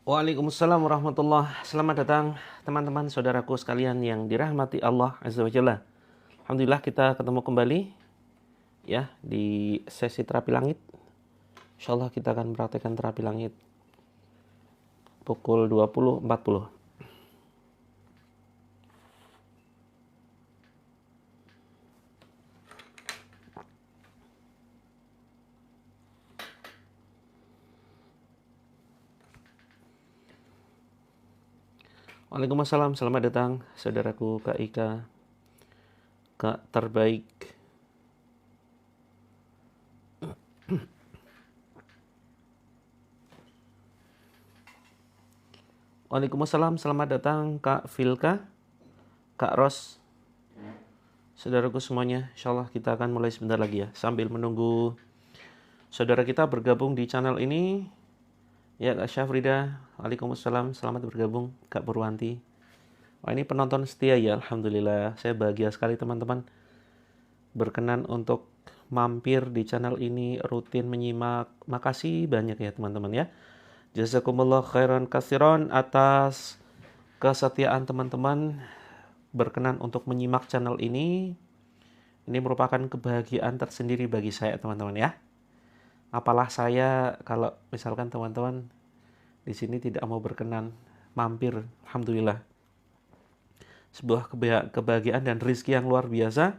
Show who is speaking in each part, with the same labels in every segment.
Speaker 1: Waalaikumsalam warahmatullah. Selamat datang teman-teman saudaraku sekalian yang dirahmati Allah Azza wa Jalla. Alhamdulillah kita ketemu kembali ya di sesi terapi langit. Insyaallah kita akan praktekkan terapi langit pukul 20.40. Waalaikumsalam, selamat datang saudaraku Kak Ika, Kak terbaik. Waalaikumsalam, selamat datang Kak Vilka, Kak Ros, saudaraku semuanya. Insyaallah kita akan mulai sebentar lagi ya, sambil menunggu saudara kita bergabung di channel ini. Ya Kak Syafrida, waalaikumsalam, selamat bergabung Kak Purwanti. Wah ini penonton setia ya, Alhamdulillah. Saya bahagia sekali teman-teman berkenan untuk mampir di channel ini, rutin menyimak. Makasih banyak ya teman-teman ya. Jazakumullah khairan katsiran atas kesetiaan teman-teman berkenan untuk menyimak channel ini. Ini merupakan kebahagiaan tersendiri bagi saya teman-teman ya. Apalah saya kalau misalkan teman-teman di sini tidak mau berkenan mampir, alhamdulillah. Sebuah kebahagiaan dan rezeki yang luar biasa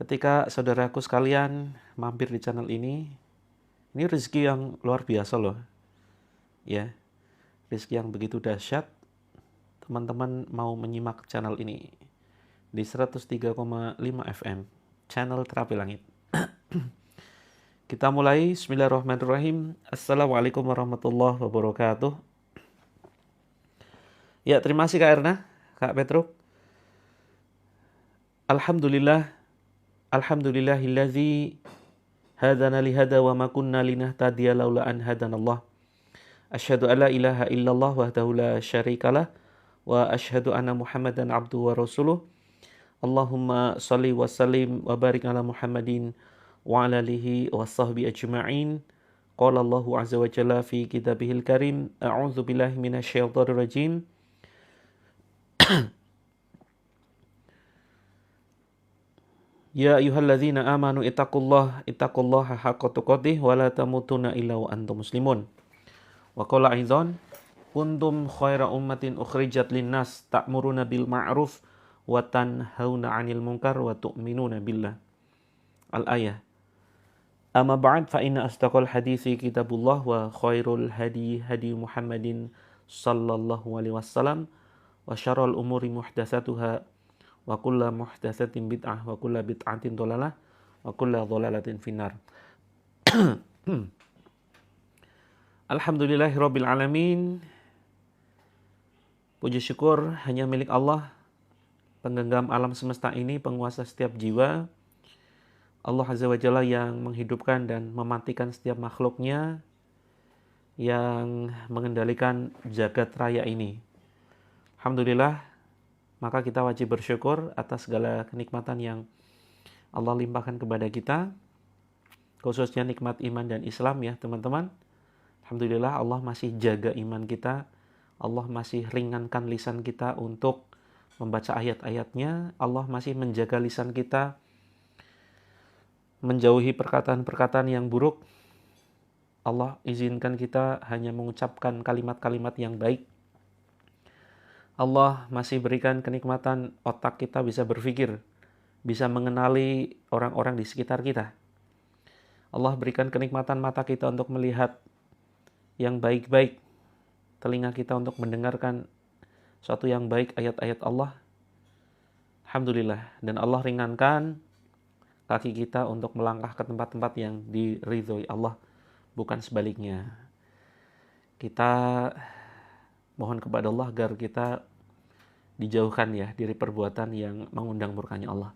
Speaker 1: ketika saudaraku sekalian mampir di channel ini. Ini rezeki yang luar biasa loh. Ya. Rezeki yang begitu dahsyat. Teman-teman mau menyimak channel ini di 103,5 FM, channel Terapi Langit. Kita mulai. Bismillahirrahmanirrahim. Assalamualaikum warahmatullahi wabarakatuh. Ya, terima kasih Kak Erna, Kak Petruk. Alhamdulillah. Alhamdulillahilladzi hadana lihada wa ma kunna linahtadiya laula an hadanallah. Asyhadu an la ilaha illallah wahdahu la syarikalah wa asyhadu anna Muhammadan abduhu wa rasuluh. Allahumma shalli wa sallim wa barik ala Muhammadin wa ala alihi wa sahbihi ajma'in. Qala Allahu azza wa jalla fi kitabihil karim, a'udzu billahi minasyaitonir rajim. Ya ayyuhalladzina amanu ittaqullaha haqqa tuqatih wa la tamutunna illa wa antum muslimun. Wa qala aidan kuntum khaira ummatin ukhrijat linnas ta'muruna bil ma'ruf wa tanhauna 'anil munkar wa tu'minuna billah. Al-ayah. Amma ba'd fa inna asdaqal hadithi kitabullah wa khairul hadi Muhammadin sallallahu alaihi wasallam wa syarrul umuri muhdatsatuha wa kullu muhdatsatin bid'ah wa kullu bid'atin dhalalah wa kullu dhalalatin finnar. Alhamdulillahirabbil alamin. Puji syukur hanya milik Allah, penggenggam alam semesta ini, penguasa setiap jiwa. Allah Azza wa Jalla yang menghidupkan dan mematikan setiap makhluknya, yang mengendalikan jagat raya ini. Alhamdulillah, maka kita wajib bersyukur atas segala kenikmatan yang Allah limpahkan kepada kita, khususnya nikmat iman dan Islam ya teman-teman. Alhamdulillah Allah masih jaga iman kita, Allah masih ringankan lisan kita untuk membaca ayat-ayatnya, Allah masih menjaga lisan kita menjauhi perkataan-perkataan yang buruk. Allah izinkan kita hanya mengucapkan kalimat-kalimat yang baik. Allah masih berikan kenikmatan otak kita bisa berpikir, bisa mengenali orang-orang di sekitar kita. Allah berikan kenikmatan mata kita untuk melihat yang baik-baik, telinga kita untuk mendengarkan suatu yang baik, ayat-ayat Allah. Alhamdulillah. Dan Allah ringankan kaki kita untuk melangkah ke tempat-tempat yang diridhoi Allah, bukan sebaliknya. Kita mohon kepada Allah agar kita dijauhkan ya dari perbuatan yang mengundang murkanya Allah.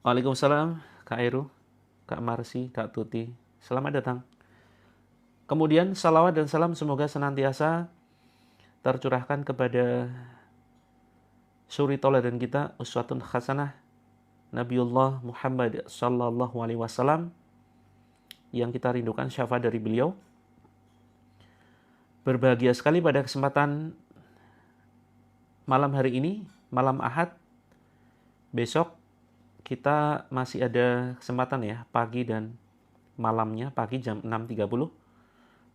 Speaker 1: Waalaikumsalam Kak Eru, Kak Marsi, Kak Tuti, selamat datang. Kemudian salawat dan salam semoga senantiasa tercurahkan kepada suri tauladan kita, uswatun hasanah, Nabiullah Muhammad sallallahu alaihi wasallam, yang kita rindukan syafaat dari beliau. Berbahagia sekali pada kesempatan malam hari ini, malam Ahad. Besok kita masih ada kesempatan ya, pagi dan malamnya, pagi jam 6.30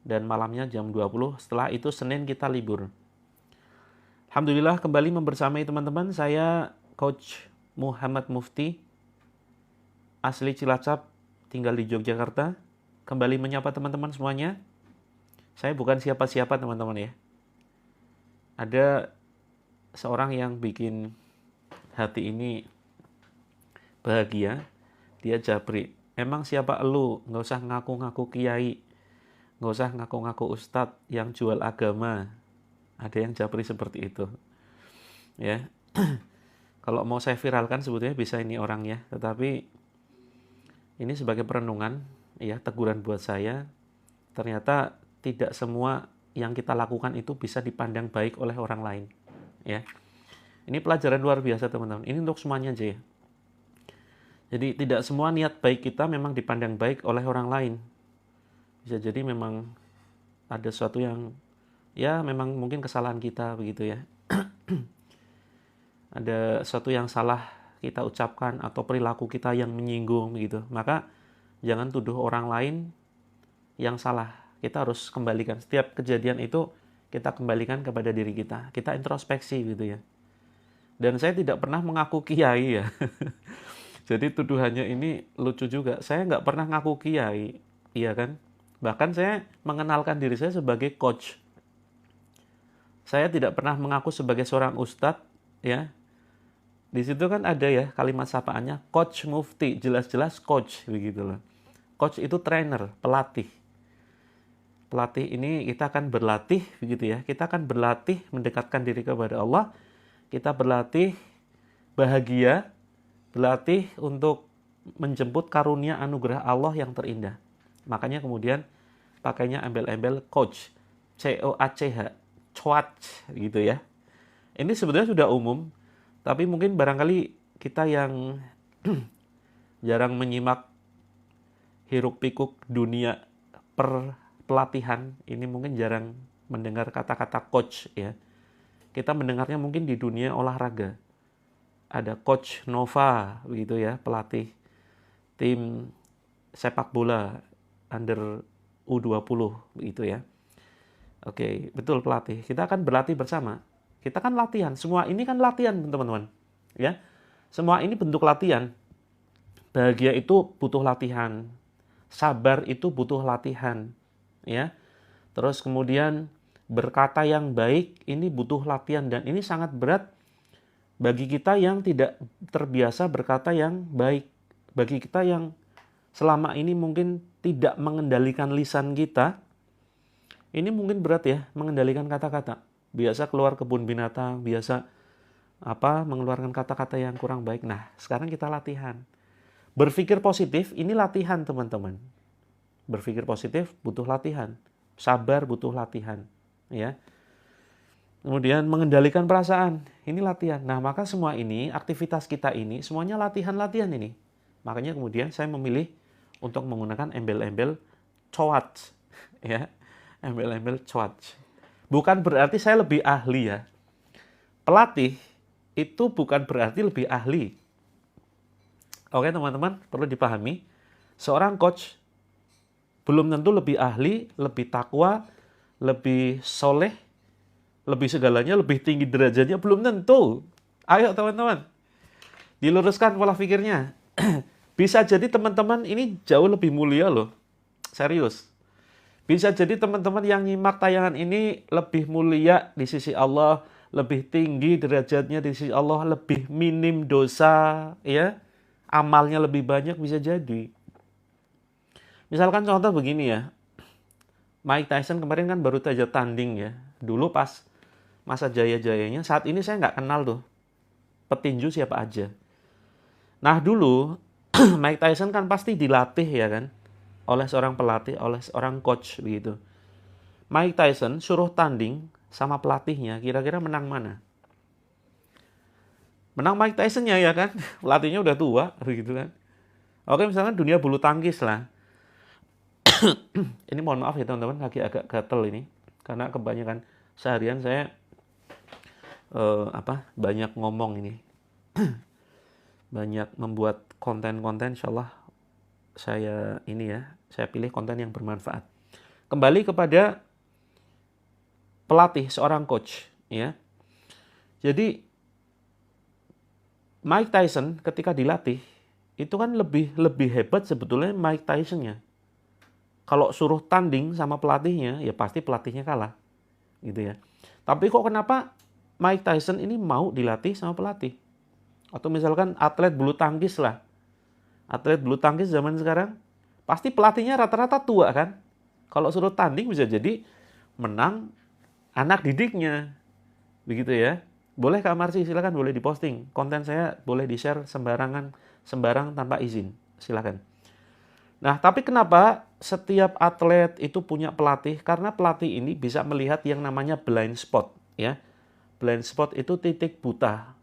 Speaker 1: dan malamnya jam 20. Setelah itu Senin kita libur. Alhamdulillah kembali membersamai teman-teman. Saya Coach Muhammad Mufti, asli Cilacap, tinggal di Yogyakarta. Kembali menyapa teman-teman semuanya. Saya bukan siapa-siapa teman-teman ya. Ada seorang yang bikin hati ini bahagia. Dia japri. Emang siapa elu? Nggak usah ngaku-ngaku kiai. Nggak usah ngaku-ngaku ustadz yang jual agama. Ada yang japri seperti itu. Ya. Kalau mau saya viralkan sebetulnya bisa ini orangnya. Tetapi ini sebagai perenungan, ya, teguran buat saya. Ternyata tidak semua yang kita lakukan itu bisa dipandang baik oleh orang lain. Ya, ini pelajaran luar biasa teman-teman. Ini untuk semuanya aja ya. Jadi tidak semua niat baik kita memang dipandang baik oleh orang lain. Bisa jadi memang ada sesuatu yang ya memang mungkin kesalahan kita begitu ya. Ada sesuatu yang salah kita ucapkan atau perilaku kita yang menyinggung begitu. Maka jangan tuduh orang lain yang salah. Kita harus kembalikan setiap kejadian itu, kita kembalikan kepada diri kita. Kita introspeksi gitu ya. Dan saya tidak pernah mengaku kiai ya. Jadi tuduhannya ini lucu juga. Saya nggak pernah ngaku kiai, iya kan? Bahkan saya mengenalkan diri saya sebagai coach. Saya tidak pernah mengaku sebagai seorang ustadz, ya. Di situ kan ada ya kalimat sapaannya, Coach Mufti, jelas-jelas coach begitu loh. Coach itu trainer, pelatih. Pelatih ini kita akan berlatih begitu ya. Kita akan berlatih mendekatkan diri kepada Allah. Kita berlatih bahagia, berlatih untuk menjemput karunia anugerah Allah yang terindah. Makanya kemudian pakainya embel-embel coach, C-O-A-C-H, coach gitu ya. Ini sebenarnya sudah umum, tapi mungkin barangkali kita yang jarang menyimak hiruk-pikuk dunia pelatihan, ini mungkin jarang mendengar kata-kata coach ya. Kita mendengarnya mungkin di dunia olahraga. Ada Coach Nova begitu ya, pelatih tim sepak bola under U20 begitu ya. Oke, betul pelatih. Kita akan berlatih bersama. Kita kan latihan. Semua ini kan latihan, teman-teman. Ya. Semua ini bentuk latihan. Bahagia itu butuh latihan. Sabar itu butuh latihan. Ya. Terus kemudian berkata yang baik ini butuh latihan dan ini sangat berat bagi kita yang tidak terbiasa berkata yang baik. Bagi kita yang selama ini mungkin tidak mengendalikan lisan kita, ini mungkin berat ya mengendalikan kata-kata. Biasa keluar kebun binatang, biasa mengeluarkan kata-kata yang kurang baik. Nah, sekarang kita latihan. Berpikir positif ini latihan, teman-teman. Berpikir positif butuh latihan. Sabar butuh latihan, ya. Kemudian mengendalikan perasaan, ini latihan. Nah, maka semua ini, aktivitas kita ini, semuanya latihan-latihan ini. Makanya kemudian saya memilih untuk menggunakan embel-embel coach, ya. Embel-embel coach. Bukan berarti saya lebih ahli ya. Pelatih itu bukan berarti lebih ahli. Oke teman-teman, perlu dipahami. Seorang coach belum tentu lebih ahli, lebih takwa, lebih soleh, lebih segalanya, lebih tinggi derajatnya, belum tentu. Ayo teman-teman, diluruskan pola pikirnya. Bisa jadi teman-teman ini jauh lebih mulia loh. Serius. Bisa jadi teman-teman yang nyimak tayangan ini lebih mulia di sisi Allah, lebih tinggi derajatnya di sisi Allah, lebih minim dosa, ya. Amalnya lebih banyak, bisa jadi. Misalkan contoh begini ya. Mike Tyson kemarin kan baru saja tanding ya. Dulu pas masa jaya-jayanya, saat ini saya nggak kenal tuh petinju siapa aja. Nah dulu Mike Tyson kan pasti dilatih ya kan, oleh seorang pelatih, oleh seorang coach begitu. Mike Tyson suruh tanding sama pelatihnya, kira-kira menang mana? Menang Mike Tyson-nya ya kan, pelatihnya udah tua begitu kan. Oke misalkan dunia bulu tangkis lah. Ini mohon maaf ya teman-teman, lagi agak gatel ini. Karena kebanyakan seharian saya banyak ngomong ini, banyak membuat konten-konten. Insyaallah saya pilih konten yang bermanfaat. Kembali kepada pelatih, seorang coach, ya. Jadi Mike Tyson ketika dilatih itu kan lebih hebat sebetulnya Mike Tyson-nya. Kalau suruh tanding sama pelatihnya, ya pasti pelatihnya kalah, gitu ya. Tapi kok kenapa Mike Tyson ini mau dilatih sama pelatih? Atau misalkan atlet bulu tangkis lah. Atlet bulu tangkis zaman sekarang, pasti pelatihnya rata-rata tua kan? Kalau suruh tanding bisa jadi menang anak didiknya. Begitu ya. Boleh Kak Marsi, silakan boleh diposting. Konten saya boleh di-share sembarang tanpa izin. Silakan. Nah, tapi kenapa setiap atlet itu punya pelatih? Karena pelatih ini bisa melihat yang namanya blind spot, ya. Blind spot itu titik buta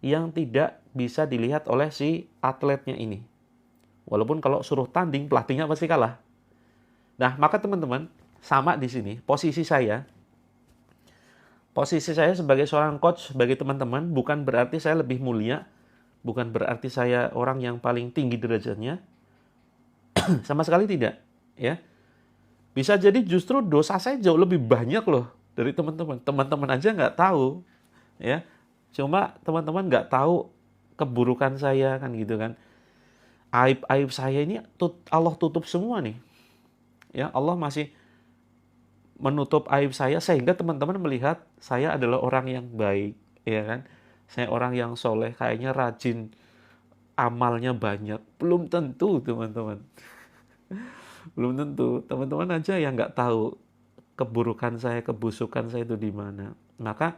Speaker 1: yang tidak bisa dilihat oleh si atletnya ini. Walaupun kalau suruh tanding pelatihnya pasti kalah. Nah, maka teman-teman, sama di sini posisi saya sebagai seorang coach bagi teman-teman bukan berarti saya lebih mulia, bukan berarti saya orang yang paling tinggi derajatnya. Sama sekali tidak, ya. Bisa jadi justru dosa saya jauh lebih banyak loh dari teman-teman. Teman-teman aja nggak tahu, ya. Cuma teman-teman nggak tahu keburukan saya kan gitu kan. Aib-aib saya ini Allah tutup semua nih. Ya, Allah masih menutup aib saya sehingga teman-teman melihat saya adalah orang yang baik, ya kan? Saya orang yang soleh, kayaknya rajin, amalnya banyak. Belum tentu, teman-teman. Belum tentu. Teman-teman aja yang nggak tahu keburukan saya, kebusukan saya itu di mana. Maka,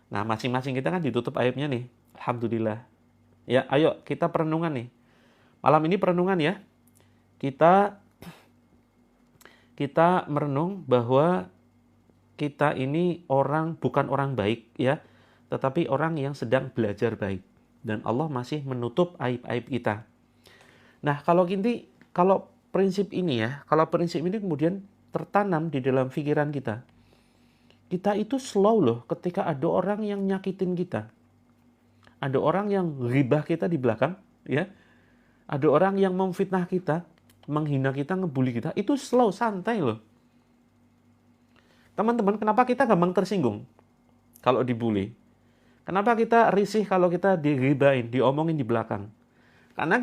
Speaker 1: nah masing-masing kita kan ditutup aibnya nih. Alhamdulillah. Ya, ayo kita perenungan nih. Malam ini perenungan ya. Kita merenung bahwa kita ini bukan orang baik ya, tetapi orang yang sedang belajar baik. Dan Allah masih menutup aib-aib kita. Nah, kalau prinsip ini kemudian tertanam di dalam pikiran kita. Kita itu slow loh ketika ada orang yang nyakitin kita. Ada orang yang ghibah kita di belakang, ya. Ada orang yang memfitnah kita, menghina kita, ngebully kita. Itu slow, santai loh. Teman-teman, kenapa kita gampang tersinggung kalau dibully? Kenapa kita risih kalau kita dighibahin, diomongin di belakang? Karena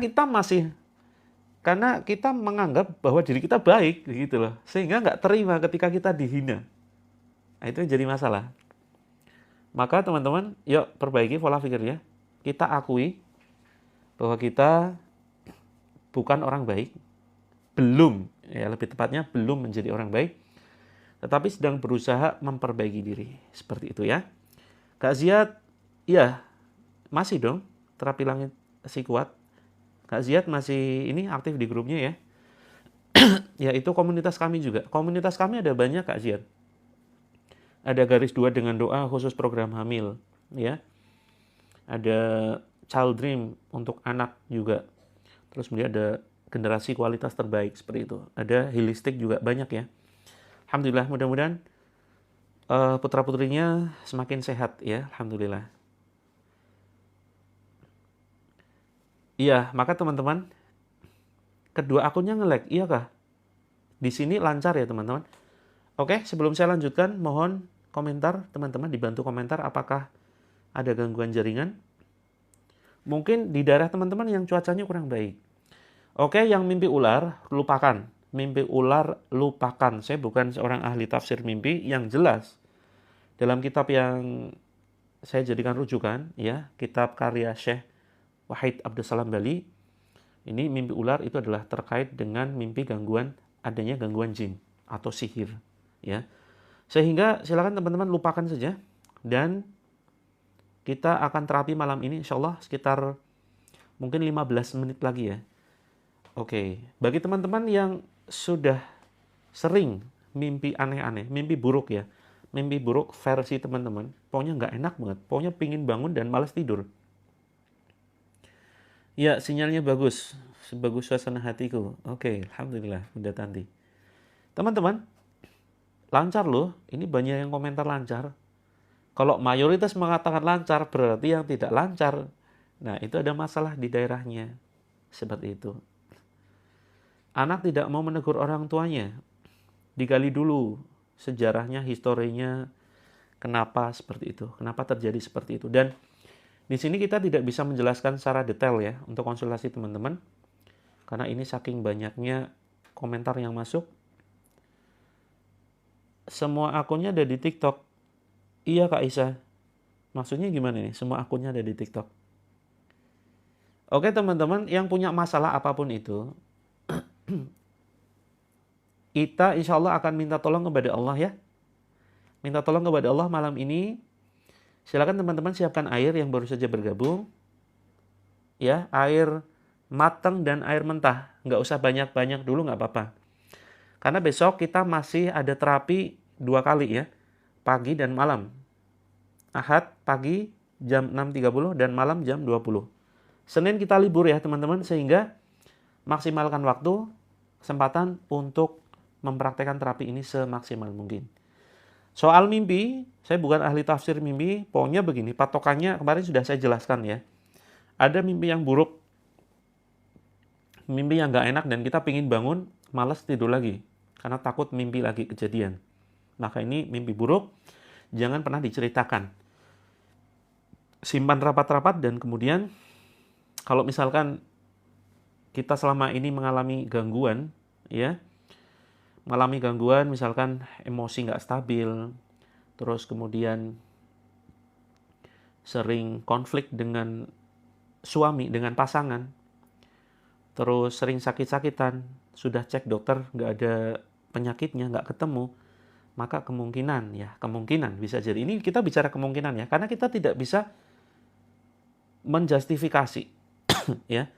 Speaker 1: kita menganggap bahwa diri kita baik, gitu loh. Sehingga nggak terima ketika kita dihina. Nah, itu yang jadi masalah. Maka teman-teman, yuk perbaiki pola pikirnya. Kita akui bahwa kita bukan orang baik. Belum, ya lebih tepatnya belum menjadi orang baik. Tetapi sedang berusaha memperbaiki diri. Seperti itu ya. Kak Ziad, iya, masih dong terapi langit si kuat. Kak Ziad masih ini aktif di grupnya ya. Ya itu komunitas kami juga. Komunitas kami ada banyak Kak Ziad. Ada garis 2 dengan doa khusus program hamil. Ya. Ada Child Dream untuk anak juga. Terus kemudian ada generasi kualitas terbaik seperti itu. Ada Holistic juga banyak ya. Alhamdulillah, mudah-mudahan putra-putrinya semakin sehat ya. Alhamdulillah. Iya, maka teman-teman, kedua akunnya nge-lag, iya kah? Di sini lancar ya teman-teman. Oke, sebelum saya lanjutkan, mohon komentar teman-teman, dibantu komentar apakah ada gangguan jaringan. Mungkin di daerah teman-teman yang cuacanya kurang baik. Oke, yang mimpi ular, lupakan. Mimpi ular, lupakan. Saya bukan seorang ahli tafsir mimpi, yang jelas. Dalam kitab yang saya jadikan rujukan, ya, kitab karya Syekh Wahid Abdussalam Bali, ini mimpi ular itu adalah terkait dengan mimpi adanya gangguan jin atau sihir, ya. Sehingga silakan teman-teman lupakan saja dan kita akan terapi malam ini insyaallah sekitar mungkin 15 menit lagi ya. Oke, bagi teman-teman yang sudah sering mimpi aneh-aneh, mimpi buruk ya, mimpi buruk versi teman-teman, pokoknya nggak enak banget, pokoknya pingin bangun dan malas tidur. Ya, sinyalnya bagus, sebagus suasana hatiku. Oke, alhamdulillah, Bunda Tanti. Teman-teman, lancar loh. Ini banyak yang komentar lancar. Kalau mayoritas mengatakan lancar, berarti yang tidak lancar. Nah, itu ada masalah di daerahnya. Seperti itu. Anak tidak mau menegur orang tuanya. Digali dulu sejarahnya, historinya, kenapa seperti itu, kenapa terjadi seperti itu. Dan di sini kita tidak bisa menjelaskan secara detail ya untuk konsultasi teman-teman, karena ini saking banyaknya komentar yang masuk. Semua akunnya ada di TikTok. Iya Kak Isa. Maksudnya gimana nih? Semua akunnya ada di TikTok. Oke teman-teman, yang punya masalah apapun itu, kita insya Allah akan minta tolong kepada Allah ya. Minta tolong kepada Allah malam ini. Silakan teman-teman siapkan air yang baru saja bergabung. Ya, air matang dan air mentah. Nggak usah banyak-banyak dulu, nggak apa-apa. Karena besok kita masih ada terapi 2 kali ya. Pagi dan malam. Ahad pagi jam 6.30 dan malam jam 20. Senin kita libur ya teman-teman, sehingga maksimalkan waktu, kesempatan untuk mempraktekkan terapi ini semaksimal mungkin. Soal mimpi, saya bukan ahli tafsir mimpi, pokoknya begini, patokannya kemarin sudah saya jelaskan ya. Ada mimpi yang buruk, mimpi yang gak enak dan kita pingin bangun, malas tidur lagi, karena takut mimpi lagi kejadian. Maka ini mimpi buruk, jangan pernah diceritakan. Simpan rapat-rapat dan kemudian kalau misalkan kita selama ini mengalami gangguan, ya, mengalami gangguan misalkan emosi nggak stabil, terus kemudian sering konflik dengan suami, dengan pasangan, terus sering sakit-sakitan, sudah cek dokter nggak ada penyakitnya, nggak ketemu, maka kemungkinan bisa jadi. Ini kita bicara kemungkinan ya, karena kita tidak bisa menjustifikasi, ya.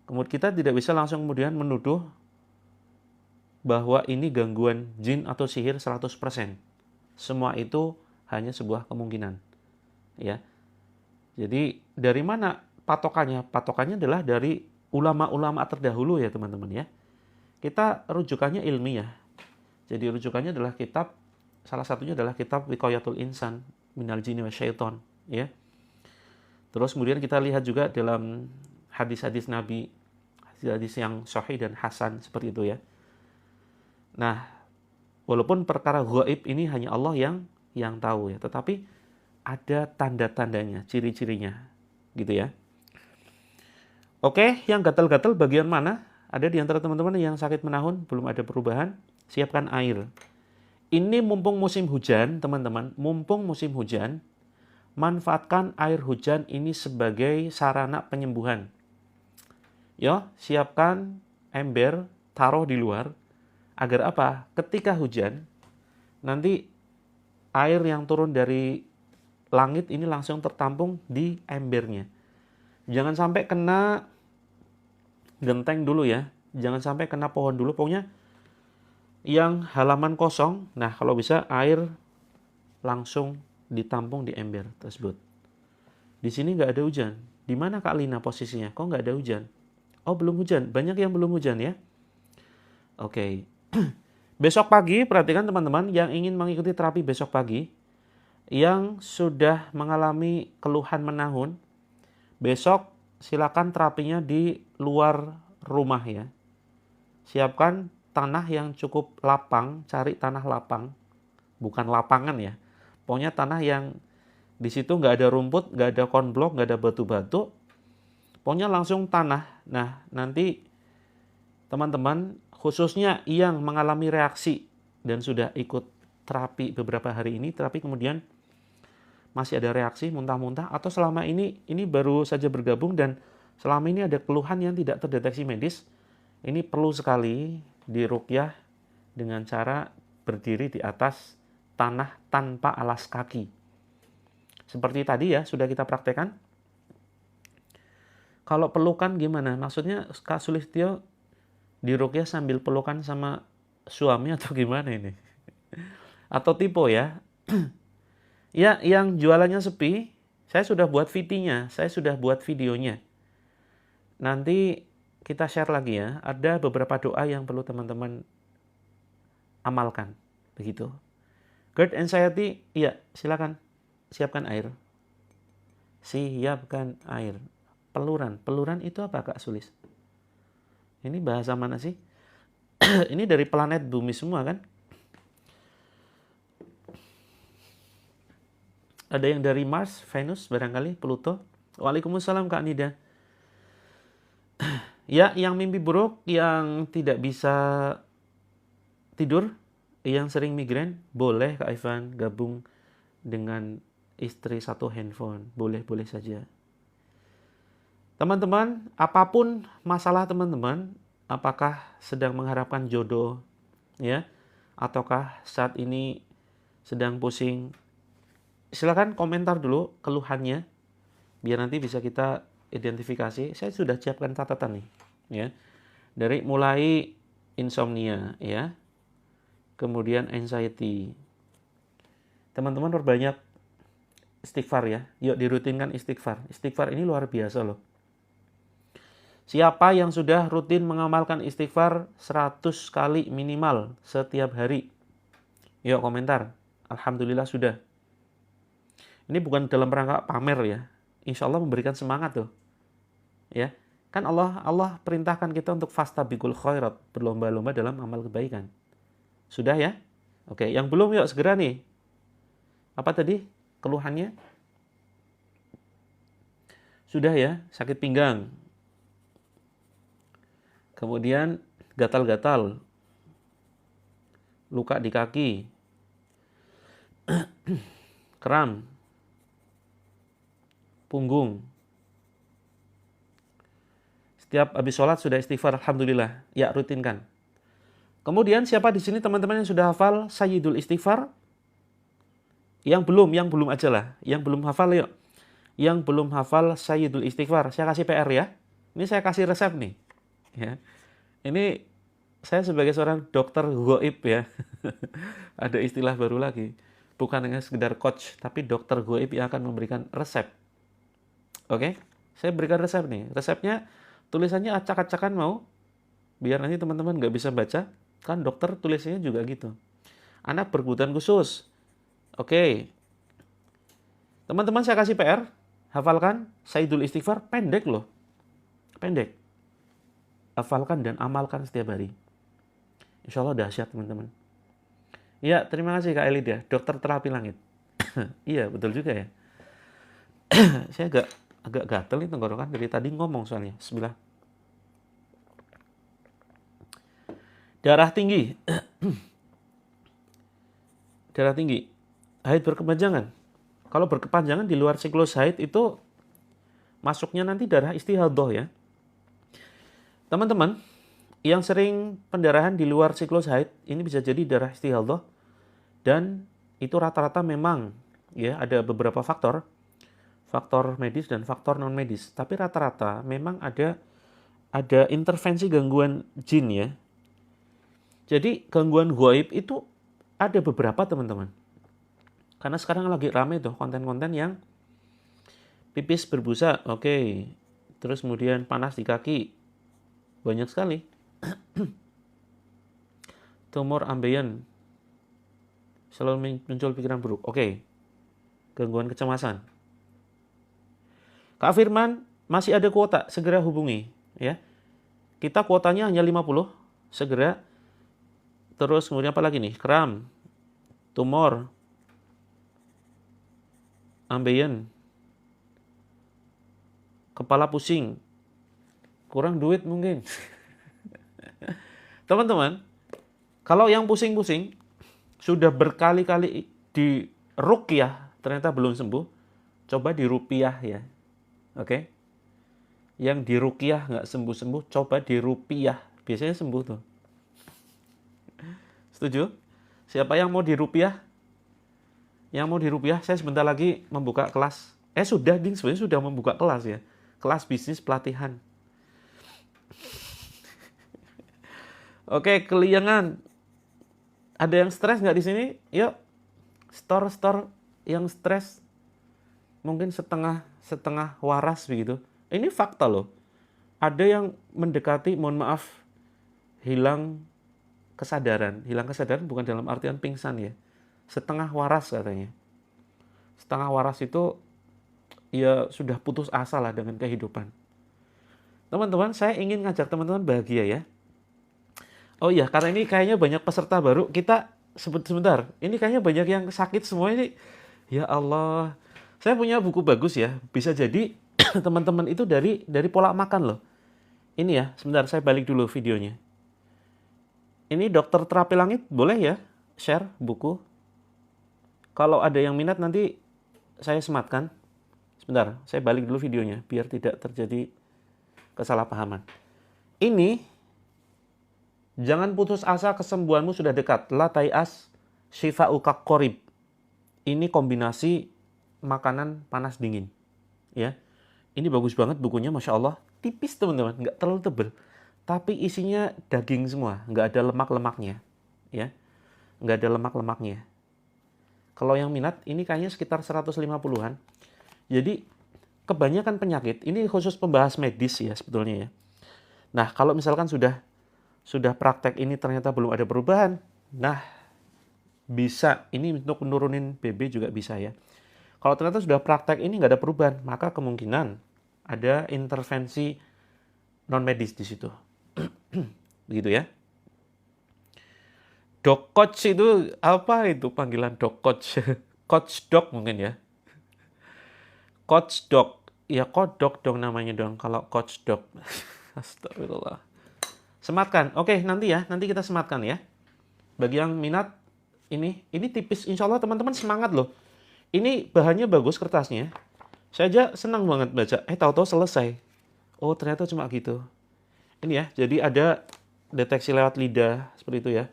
Speaker 1: Kemudian kita tidak bisa langsung kemudian menuduh bahwa ini gangguan jin atau sihir 100%. Semua itu hanya sebuah kemungkinan, ya. Jadi dari mana patokannya? Patokannya adalah dari ulama-ulama terdahulu ya teman-teman ya. Kita rujukannya ilmiah. Jadi rujukannya adalah kitab, salah satunya adalah kitab Wiqayatul Insan Minal Jinni Wasyaiton, ya. Terus kemudian kita lihat juga dalam hadis-hadis Nabi, hadis yang sahih dan hasan seperti itu ya. Nah, walaupun perkara gaib ini hanya Allah yang tahu ya, tetapi ada tanda-tandanya, ciri-cirinya, gitu ya. Oke, yang gatal-gatal bagian mana? Ada di antara teman-teman yang sakit menahun, belum ada perubahan, siapkan air. Ini mumpung musim hujan, teman-teman, mumpung musim hujan, manfaatkan air hujan ini sebagai sarana penyembuhan. Yo, siapkan ember, taruh di luar. Agar apa? Ketika hujan, nanti air yang turun dari langit ini langsung tertampung di embernya. Jangan sampai kena genteng dulu ya. Jangan sampai kena pohon dulu. Pokoknya yang halaman kosong, nah kalau bisa air langsung ditampung di ember tersebut. Di sini nggak ada hujan. Di mana Kak Lina posisinya? Kok nggak ada hujan? Oh, belum hujan. Banyak yang belum hujan ya. Oke. Besok pagi, perhatikan teman-teman yang ingin mengikuti terapi besok pagi, yang sudah mengalami keluhan menahun, besok silakan terapinya di luar rumah ya. Siapkan tanah yang cukup lapang, cari tanah lapang, bukan lapangan ya. Pokoknya tanah yang di situ nggak ada rumput, nggak ada konblok, nggak ada batu-batu. Pokoknya langsung tanah. Nah, nanti teman-teman, khususnya yang mengalami reaksi dan sudah ikut terapi beberapa hari ini, terapi kemudian masih ada reaksi muntah-muntah, atau selama ini baru saja bergabung dan selama ini ada keluhan yang tidak terdeteksi medis, ini perlu sekali diruqyah dengan cara berdiri di atas tanah tanpa alas kaki. Seperti tadi ya, sudah kita praktekkan. Kalau pelukan gimana? Maksudnya Kak Sulistyo diruqyah sambil pelukan sama suami atau gimana ini? Atau tipe ya? Ya, yang jualannya sepi, saya sudah buat VT-nya, saya sudah buat videonya. Nanti kita share lagi ya, ada beberapa doa yang perlu teman-teman amalkan, begitu. GERD anxiety, iya, silakan. Siapkan air. Siapkan air. Peluran. Peluran itu apa, Kak Sulis? Ini bahasa mana sih? Ini dari planet bumi semua kan? Ada yang dari Mars, Venus, barangkali, Pluto. Waalaikumsalam Kak Nida. Ya, yang mimpi buruk, yang tidak bisa tidur, yang sering migrain, boleh Kak Ivan gabung dengan istri satu handphone. Boleh-boleh saja. Teman-teman, apapun masalah teman-teman, apakah sedang mengharapkan jodoh, ya, ataukah saat ini sedang pusing, silakan komentar dulu keluhannya, biar nanti bisa kita identifikasi. Saya sudah siapkan catatan nih, ya, dari mulai insomnia, ya, kemudian anxiety. Teman-teman perbanyak istighfar ya, yuk dirutinkan istighfar. Istighfar ini luar biasa loh. Siapa yang sudah rutin mengamalkan istighfar 100 kali minimal setiap hari? Yuk komentar. Alhamdulillah sudah. Ini bukan dalam rangka pamer ya. Insya Allah memberikan semangat tuh. Ya, kan Allah perintahkan kita untuk fastabiqul khairat, berlomba-lomba dalam amal kebaikan. Sudah ya? Oke, yang belum yuk segera nih. Apa tadi keluhannya? Sudah ya, sakit pinggang. Kemudian gatal-gatal, luka di kaki, kram, punggung. Setiap habis sholat sudah istighfar, alhamdulillah. Ya, rutinkan. Kemudian siapa di sini teman-teman yang sudah hafal Sayyidul Istighfar? Yang belum aja lah. Yang belum hafal yuk. Yang belum hafal Sayyidul Istighfar, saya kasih PR ya. Ini saya kasih resep nih. Ya. Ini saya sebagai seorang dokter goib ya. Ada istilah baru lagi. Bukan hanya sekedar coach, tapi dokter goib yang akan memberikan resep. Oke? Saya berikan resep nih. Resepnya tulisannya acak-acakan mau? Biar nanti teman-teman nggak bisa baca. Kan dokter tulisannya juga gitu. Anak berkebutuhan khusus. Oke. Teman-teman saya kasih PR. Hafalkan Sayyidul Istighfar. Pendek loh. Pendek. Hafalkan dan amalkan setiap hari. Insya Allah dahsyat teman-teman. Ya, terima kasih Kak Elid ya. Dokter terapi langit. Iya, betul juga ya. Saya agak gatel nih tenggorokan. Dari tadi ngomong soalnya. Bismillah. Darah tinggi. Darah tinggi. Haid berkepanjangan. Kalau berkepanjangan di luar siklus haid itu masuknya nanti darah istihadah ya. Teman-teman, yang sering pendarahan di luar siklus haid, ini bisa jadi darah istihadah. Dan itu rata-rata memang, ya, ada beberapa faktor. Faktor medis dan faktor non-medis. Tapi rata-rata memang ada intervensi gangguan jin ya. Jadi gangguan gaib itu ada beberapa teman-teman. Karena sekarang lagi rame tuh konten-konten yang pipis berbusa, oke. Terus kemudian panas di kaki. Banyak sekali. Tumor ambeien. Selalu muncul pikiran buruk. Oke. Gangguan kecemasan. Kak Firman, masih ada kuota, segera hubungi ya. Kita kuotanya hanya 50, segera. Terus kemudian apa lagi nih? Kram, tumor, ambeien, kepala pusing, kurang duit mungkin. Teman-teman, kalau yang pusing-pusing sudah berkali-kali di ruqyah ternyata belum sembuh, coba di rupiah ya. Oke? Yang di ruqyah nggak sembuh-sembuh, coba di rupiah. Biasanya sembuh tuh. Setuju? Siapa yang mau di rupiah? Yang mau di rupiah, saya sebentar lagi membuka kelas. Sudah, Ding, sebenarnya sudah membuka kelas ya. Kelas bisnis pelatihan. Oke, keliangan. Ada yang stres nggak di sini? Yuk, store yang stres. Mungkin setengah waras begitu. Ini fakta loh. Ada yang mendekati, mohon maaf, hilang kesadaran. Hilang kesadaran bukan dalam artian pingsan ya. setengah waras katanya. Setengah waras itu ya sudah putus asa lah dengan kehidupan. Teman-teman, saya ingin ngajak teman-teman bahagia ya. Oh iya, karena ini kayaknya banyak peserta baru, kita sebentar. Ini kayaknya banyak yang sakit semua ini. Ya Allah. Saya punya buku bagus ya. Bisa jadi teman-teman itu dari pola makan loh. Ini ya, sebentar saya balik dulu videonya. Ini Dokter Terapi Langit, boleh ya share buku? Kalau ada yang minat nanti saya sematkan. Sebentar, saya balik dulu videonya biar tidak terjadi kesalahpahaman. Ini jangan putus asa, kesembuhanmu sudah dekat. La tai'as syifa'uka qorib. Ini kombinasi makanan panas dingin. Ya, ini bagus banget bukunya, Masya Allah. Tipis teman-teman, nggak terlalu tebal. Tapi isinya daging semua, nggak ada lemak-lemaknya. Ya, nggak ada lemak-lemaknya. Kalau yang minat, ini kayaknya sekitar 150-an. Jadi, kebanyakan penyakit, ini khusus pembahas medis ya sebetulnya ya. Nah, kalau misalkan sudah praktek ini ternyata belum ada perubahan, nah bisa, ini untuk menurunin BB juga bisa ya. Kalau ternyata sudah praktek ini nggak ada perubahan, maka kemungkinan ada intervensi non medis di situ. Begitu ya. Dok coach itu apa itu panggilan dok coach? Coach dok mungkin ya. Coach dog. Ya kodok dong namanya dong kalau coach dog. Astagfirullah. Sematkan. Oke, nanti ya. Nanti kita sematkan ya. Bagi yang minat, ini tipis. Insya Allah teman-teman semangat loh. Ini bahannya bagus kertasnya. Saya aja senang banget baca. Tahu-tahu selesai. Oh, ternyata cuma gitu. Ini ya. Jadi ada deteksi lewat lidah. Seperti itu ya.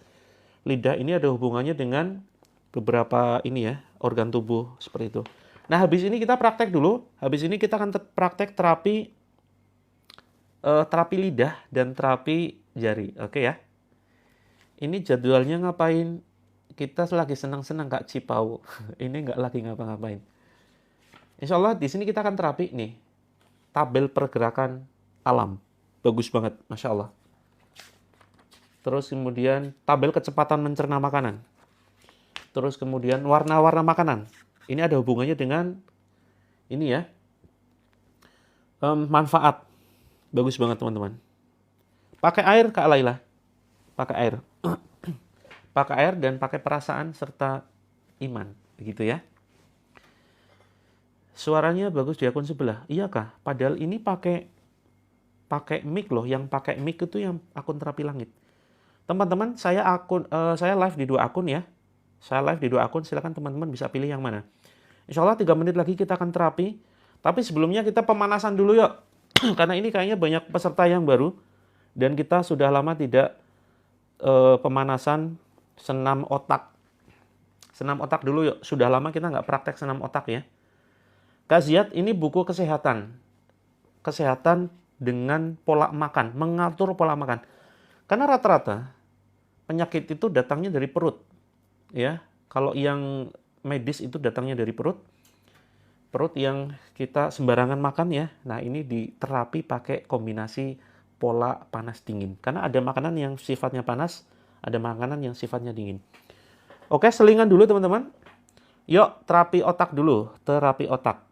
Speaker 1: Lidah ini ada hubungannya dengan beberapa ini ya. Organ tubuh. Seperti itu. Nah, habis ini kita praktek dulu. Habis ini kita akan praktek terapi lidah dan terapi jari. Oke ya. Ini jadwalnya ngapain? Kita lagi senang-senang Kak Cipau. Ini nggak lagi ngapa-ngapain. Insya Allah di sini kita akan terapi nih. Tabel pergerakan alam. Bagus banget, Masya Allah. Terus kemudian tabel kecepatan mencerna makanan. Terus kemudian warna-warna makanan. Ini ada hubungannya dengan ini ya. Manfaat. Bagus banget teman-teman. Pakai air Kak Laila. Pakai air. Pakai air dan pakai perasaan serta iman. Begitu ya. Suaranya bagus di akun sebelah. Iya Kak. Padahal ini pakai mic loh. Yang pakai mic itu yang akun Terapi Langit. Teman-teman, saya live di 2 akun ya. Saya live di 2 akun. Silakan teman-teman bisa pilih yang mana. Insya Allah 3 menit lagi kita akan terapi. Tapi sebelumnya kita pemanasan dulu yuk. Karena ini kayaknya banyak peserta yang baru. Dan kita sudah lama tidak pemanasan senam otak. Senam otak dulu yuk. Sudah lama kita nggak praktek senam otak ya. Kak Ziad, ini buku kesehatan. Kesehatan dengan pola makan. Mengatur pola makan. Karena rata-rata penyakit itu datangnya dari perut. Ya, kalau yang medis itu datangnya dari perut yang kita sembarangan makan ya. Nah, ini diterapi pakai kombinasi pola panas dingin. Karena ada makanan yang sifatnya panas, ada makanan yang sifatnya dingin. Oke, selingan dulu teman-teman. Yuk, terapi otak dulu, terapi otak.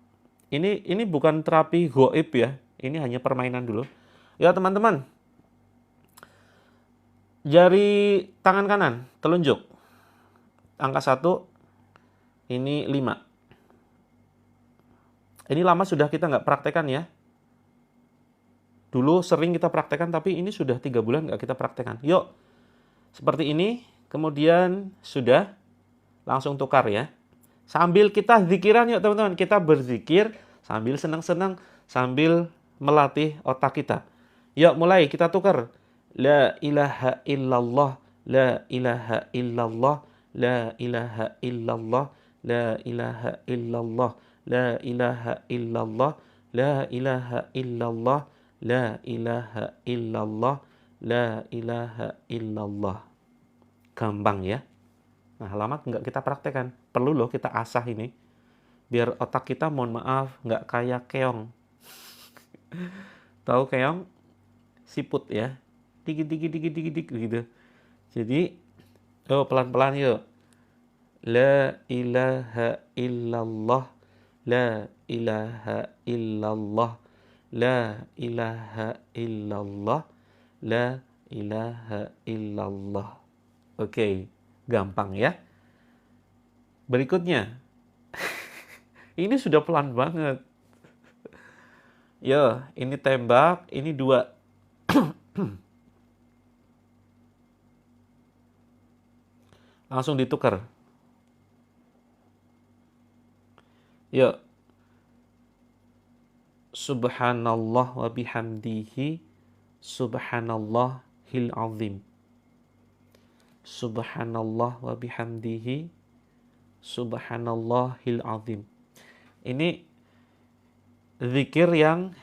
Speaker 1: Ini bukan terapi goib ya. Ini hanya permainan dulu. Ya, teman-teman. Jari tangan kanan, telunjuk. Angka 1, ini 5. Ini lama sudah kita nggak praktekkan ya. Dulu sering kita praktekkan, tapi ini sudah 3 bulan nggak kita praktekkan. Yuk, seperti ini, kemudian sudah, langsung tukar ya. Sambil kita zikiran yuk teman-teman. Kita berzikir sambil senang-senang, sambil melatih otak kita. Yuk mulai, kita tukar. La ilaha illallah, la ilaha illallah, la ilaha illallah, la ilaha illallah, la ilaha illallah, la ilaha illallah, la ilaha illallah, la ilaha illallah. Gampang ya. Nah, lama nggak kita praktekkan. Perlu loh kita asah ini. Biar otak kita, mohon maaf, nggak kayak keong. Tahu keong? Siput ya. Dikit gitu. Jadi, pelan-pelan yuk. La ilaha illallah. La ilaha illallah. La ilaha illallah. La ilaha illallah. Oke, gampang ya. Berikutnya. Ini sudah pelan banget. Ya, ini tembak, ini dua. Langsung ditukar. Ya. Subhanallah wa bihamdihi subhanallahil azim. Subhanallah wa bihamdihi subhanallahil azim. Ini zikir yang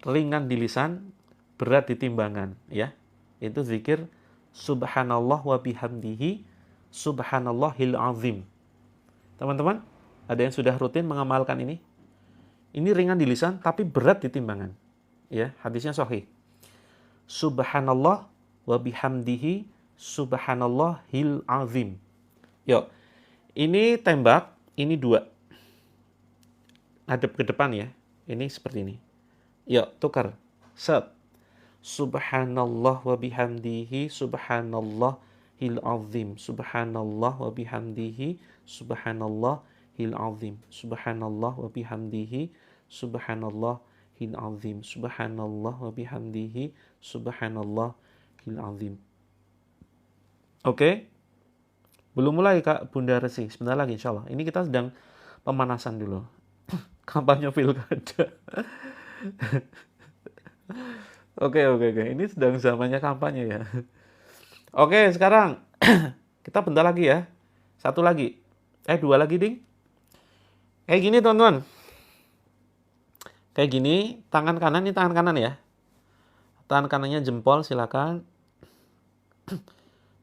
Speaker 1: ringan di lisan, berat di timbangan, ya. Itu zikir subhanallah wa bihamdihi subhanallahil azim. Teman-teman, ada yang sudah rutin mengamalkan ini? Ini ringan di lisan tapi berat di timbangan. Ya, hadisnya sahih. Subhanallah wa bihamdihi subhanallahil azim. Yuk. Ini tembak, ini dua. Hadap ke depan ya. Ini seperti ini. Yuk, tukar. Set. Subhanallah wa bihamdihi subhanallahil azim. Subhanallah wa bihamdihi subhanallahil azim. Subhanallah wa bihamdihi subhanallahil azim. Subhanallah wa bihamdihi subhanallahil azim. Oke? Belum mulai Kak Bunda Resi. Sebentar lagi insya Allah. Ini kita sedang pemanasan dulu. Kampanye pilkada. Oke. Ini sedang zamannya kampanye ya. Oke, sekarang kita bentar lagi ya. Satu lagi. Dua lagi, Ding. Kayak gini, teman-teman. Kayak gini, tangan kanan ini tangan kanan ya. Tangan kanannya jempol, silakan.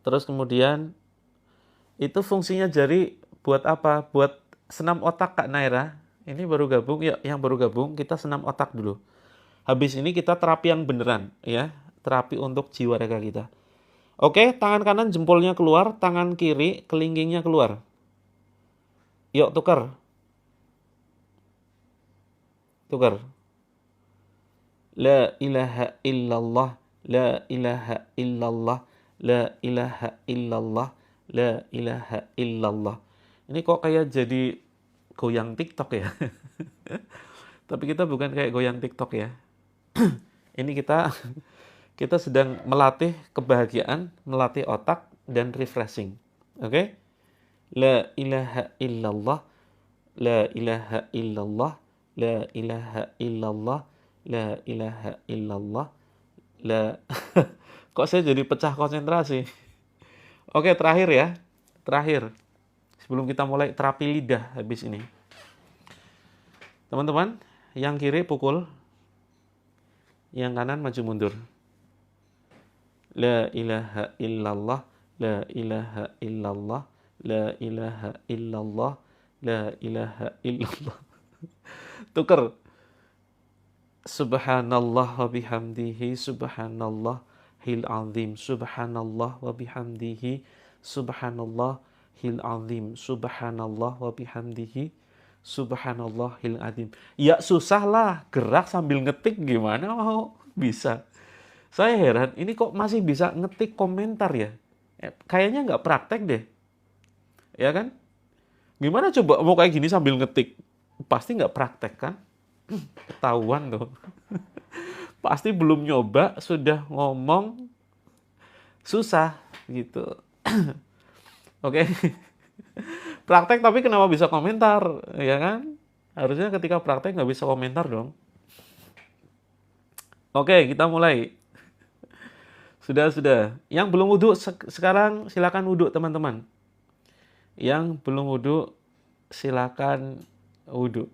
Speaker 1: Terus kemudian itu fungsinya jari buat apa? Buat senam otak Kak Naira. Ini baru gabung, ya, yang baru gabung kita senam otak dulu. Habis ini kita terapi yang beneran ya, terapi untuk jiwa raga kita. Oke, tangan kanan jempolnya keluar, tangan kiri kelingkingnya keluar. Yuk tukar. Tukar. La ilaha illallah, la ilaha illallah, la ilaha illallah, la ilaha illallah. Ini kok kayak jadi goyang TikTok ya. Tapi kita bukan kayak goyang TikTok ya. Ini kita sedang melatih kebahagiaan, melatih otak dan refreshing. Oke? La ilaha illallah, la ilaha illallah, la ilaha illallah, la ilaha illallah, la Kok saya jadi pecah konsentrasi? Oke, terakhir ya. Terakhir. Sebelum kita mulai terapi lidah habis ini. Teman-teman, yang kiri pukul, yang kanan maju mundur. La ilaha illallah, la ilaha illallah, la ilaha illallah, la ilaha illallah. Tuker. Subhanallah wa bihamdihi subhanallahil azim. Subhanallah wa bihamdihi subhanallahil azim. Subhanallah wa bihamdihi subhanallahil azim. Ya susah lah, gerak sambil ngetik gimana mau bisa. Saya heran, ini kok masih bisa ngetik komentar ya? Kayaknya nggak praktek deh. Ya kan? Gimana coba mau kayak gini sambil ngetik? Pasti nggak praktek kan? Ketahuan tuh. Pasti belum nyoba, sudah ngomong susah gitu. Oke. Praktek tapi kenapa bisa komentar? Ya kan? Harusnya ketika praktek nggak bisa komentar dong. Oke, kita mulai. Sudah. Yang belum wudhu sekarang silakan wudhu teman-teman. Yang belum wudhu silakan wudhu.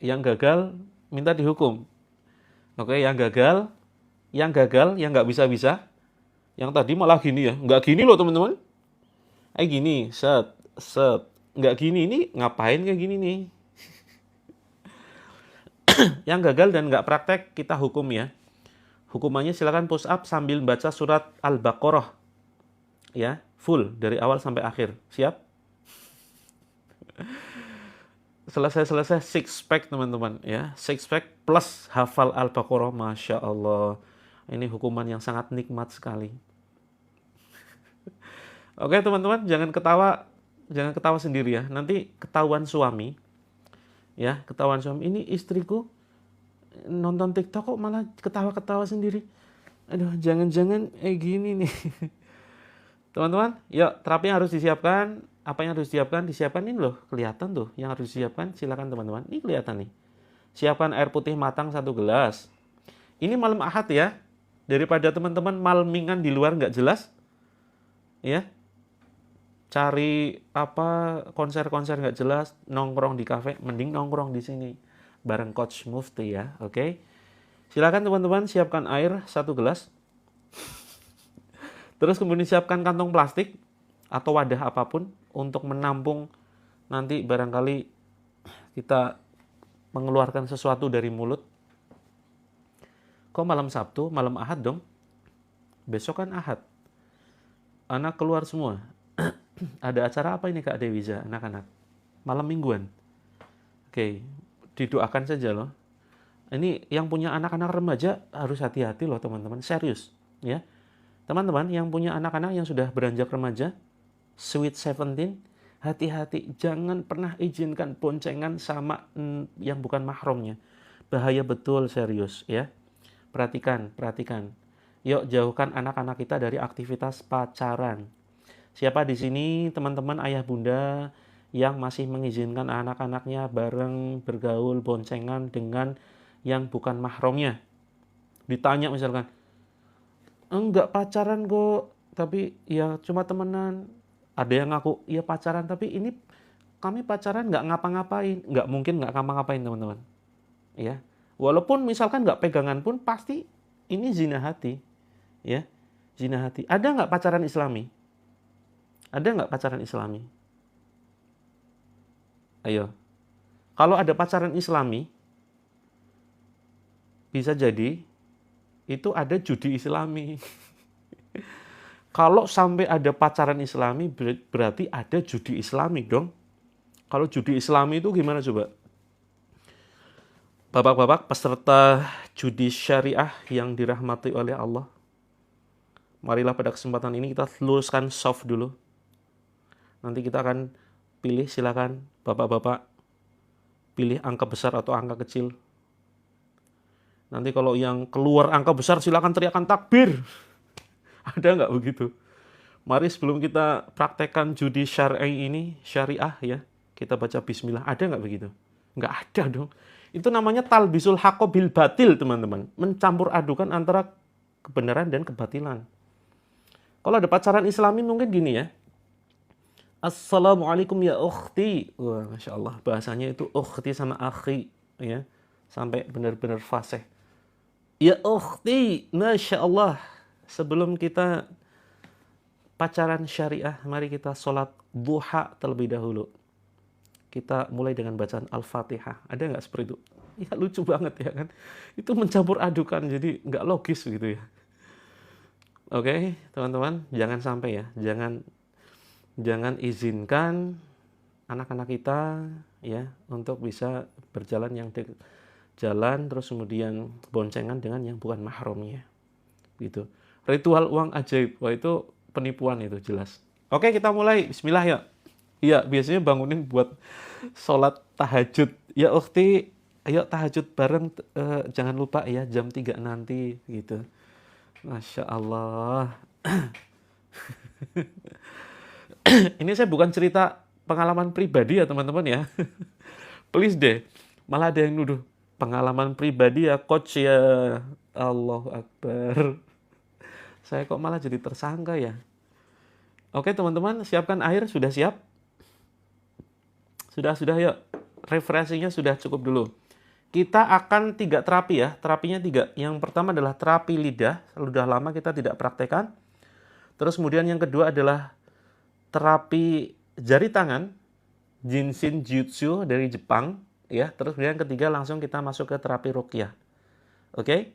Speaker 1: Yang gagal minta dihukum. Oke, yang gagal, yang nggak bisa. Yang tadi malah gini ya, nggak gini loh teman-teman. Gini, set, nggak gini, ini ngapain kayak gini nih? Yang gagal dan nggak praktek kita hukum ya. Hukumannya silakan push up sambil baca surat Al-Baqarah. Ya, full dari awal sampai akhir. Siap? selesai six pack teman-teman ya, six pack plus hafal Al-Baqarah, Masya Allah, ini hukuman yang sangat nikmat sekali. Oke teman-teman, jangan ketawa sendiri ya, nanti ketahuan suami ya, ketahuan suami, ini istriku nonton TikTok kok malah ketawa-ketawa sendiri, aduh jangan-jangan gini nih. Teman-teman, yuk terapi yang harus disiapkan. Apa yang harus disiapkan? Disiapkan ini loh, kelihatan tuh yang harus disiapkan. Silakan teman-teman, ini kelihatan nih. Siapkan air putih matang 1 gelas. Ini malam Ahad ya, daripada teman-teman malmingan di luar nggak jelas, ya. Cari apa konser-konser nggak jelas, nongkrong di kafe, mending nongkrong di sini bareng Coach Mufti ya, oke? Silakan teman-teman siapkan air 1 gelas. Terus kemudian siapkan kantong plastik atau wadah apapun untuk menampung nanti barangkali kita mengeluarkan sesuatu dari mulut. Kok malam Sabtu, malam Ahad dong? Besok kan Ahad. Anak keluar semua. Ada acara apa ini Kak Dewiza, anak-anak? Malam mingguan. Oke, didoakan saja loh. Ini yang punya anak-anak remaja harus hati-hati loh teman-teman, serius ya. Teman-teman yang punya anak-anak yang sudah beranjak remaja, sweet 17, hati-hati, jangan pernah izinkan boncengan sama yang bukan mahramnya. Bahaya betul, serius ya. Perhatikan. Yuk jauhkan anak-anak kita dari aktivitas pacaran. Siapa di sini teman-teman ayah bunda yang masih mengizinkan anak-anaknya bareng bergaul boncengan dengan yang bukan mahramnya? Ditanya misalkan, enggak pacaran kok, tapi ya cuma temenan. Ada yang ngaku, iya pacaran, tapi ini kami pacaran nggak ngapa-ngapain. Nggak mungkin nggak ngapa-ngapain teman-teman. Ya, walaupun misalkan nggak pegangan pun pasti ini zina hati. Ya, zina hati. Ada nggak pacaran Islami? Ada nggak pacaran Islami? Ayo. Kalau ada pacaran Islami, bisa jadi itu ada judi Islami. Kalau sampai ada pacaran Islami, berarti ada judi Islami dong. Kalau judi Islami itu gimana coba? Bapak-bapak peserta judi syariah yang dirahmati oleh Allah, marilah pada kesempatan ini kita luruskan soft dulu. Nanti kita akan pilih, silakan bapak-bapak pilih angka besar atau angka kecil. Nanti kalau yang keluar angka besar silakan teriakan takbir. Ada nggak begitu? Mari sebelum kita praktekkan judi syariah ya, kita baca bismillah. Ada nggak begitu? Nggak ada dong. Itu namanya talbisul haqqo bil batil, teman-teman. Mencampur adukan antara kebenaran dan kebatilan. Kalau ada pacaran Islami mungkin gini ya. Assalamualaikum ya ukhti. Wah, Masya Allah. Bahasanya itu ukhti sama akhi. Ya. Sampai benar-benar fasih. Ya ukhti, Masya Allah. Sebelum kita pacaran syariah, mari kita sholat duha terlebih dahulu. Kita mulai dengan bacaan Al-Fatihah. Ada nggak seperti itu? Ya lucu banget ya kan. Itu mencampur adukan, jadi nggak logis gitu ya. Oke, teman-teman, jangan sampai ya. Jangan izinkan anak-anak kita ya untuk bisa berjalan yang jalan terus kemudian boncengan dengan yang bukan mahramnya. Gitu. Ritual uang ajaib, wah itu penipuan itu jelas. Oke, kita mulai. Bismillah ya. Iya, biasanya bangunin buat sholat tahajud. Ya ukhti, ayo tahajud bareng, jangan lupa ya jam 3 nanti gitu. Masya Allah. Ini saya bukan cerita pengalaman pribadi ya teman-teman ya. Please deh. Malah ada yang nuduh pengalaman pribadi ya coach ya. Allahu Akbar. Saya kok malah jadi tersangka ya. Oke teman-teman, siapkan air. Sudah siap? Sudah yuk. Refreshingnya sudah cukup dulu. Kita akan 3 terapi ya. Terapinya 3. Yang pertama adalah terapi lidah. Sudah lama kita tidak praktekkan. Terus kemudian yang kedua adalah terapi jari tangan. Jinshin Jutsu dari Jepang. Ya. Terus kemudian yang ketiga langsung kita masuk ke terapi ruqyah. Oke?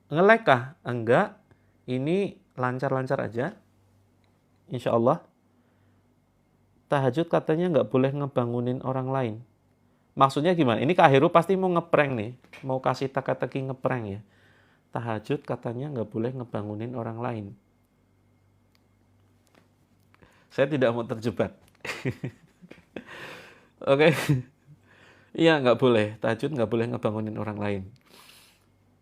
Speaker 1: Nge-lag kah? Enggak. Ini lancar-lancar aja. Insya Allah. Tahajud katanya nggak boleh ngebangunin orang lain. Maksudnya gimana? Ini Kak Heru pasti mau ngeprank nih. Mau kasih teka-teki ngeprank ya. Tahajud katanya nggak boleh ngebangunin orang lain. Saya tidak mau terjebak. Oke. Iya, nggak boleh. Tahajud nggak boleh ngebangunin orang lain.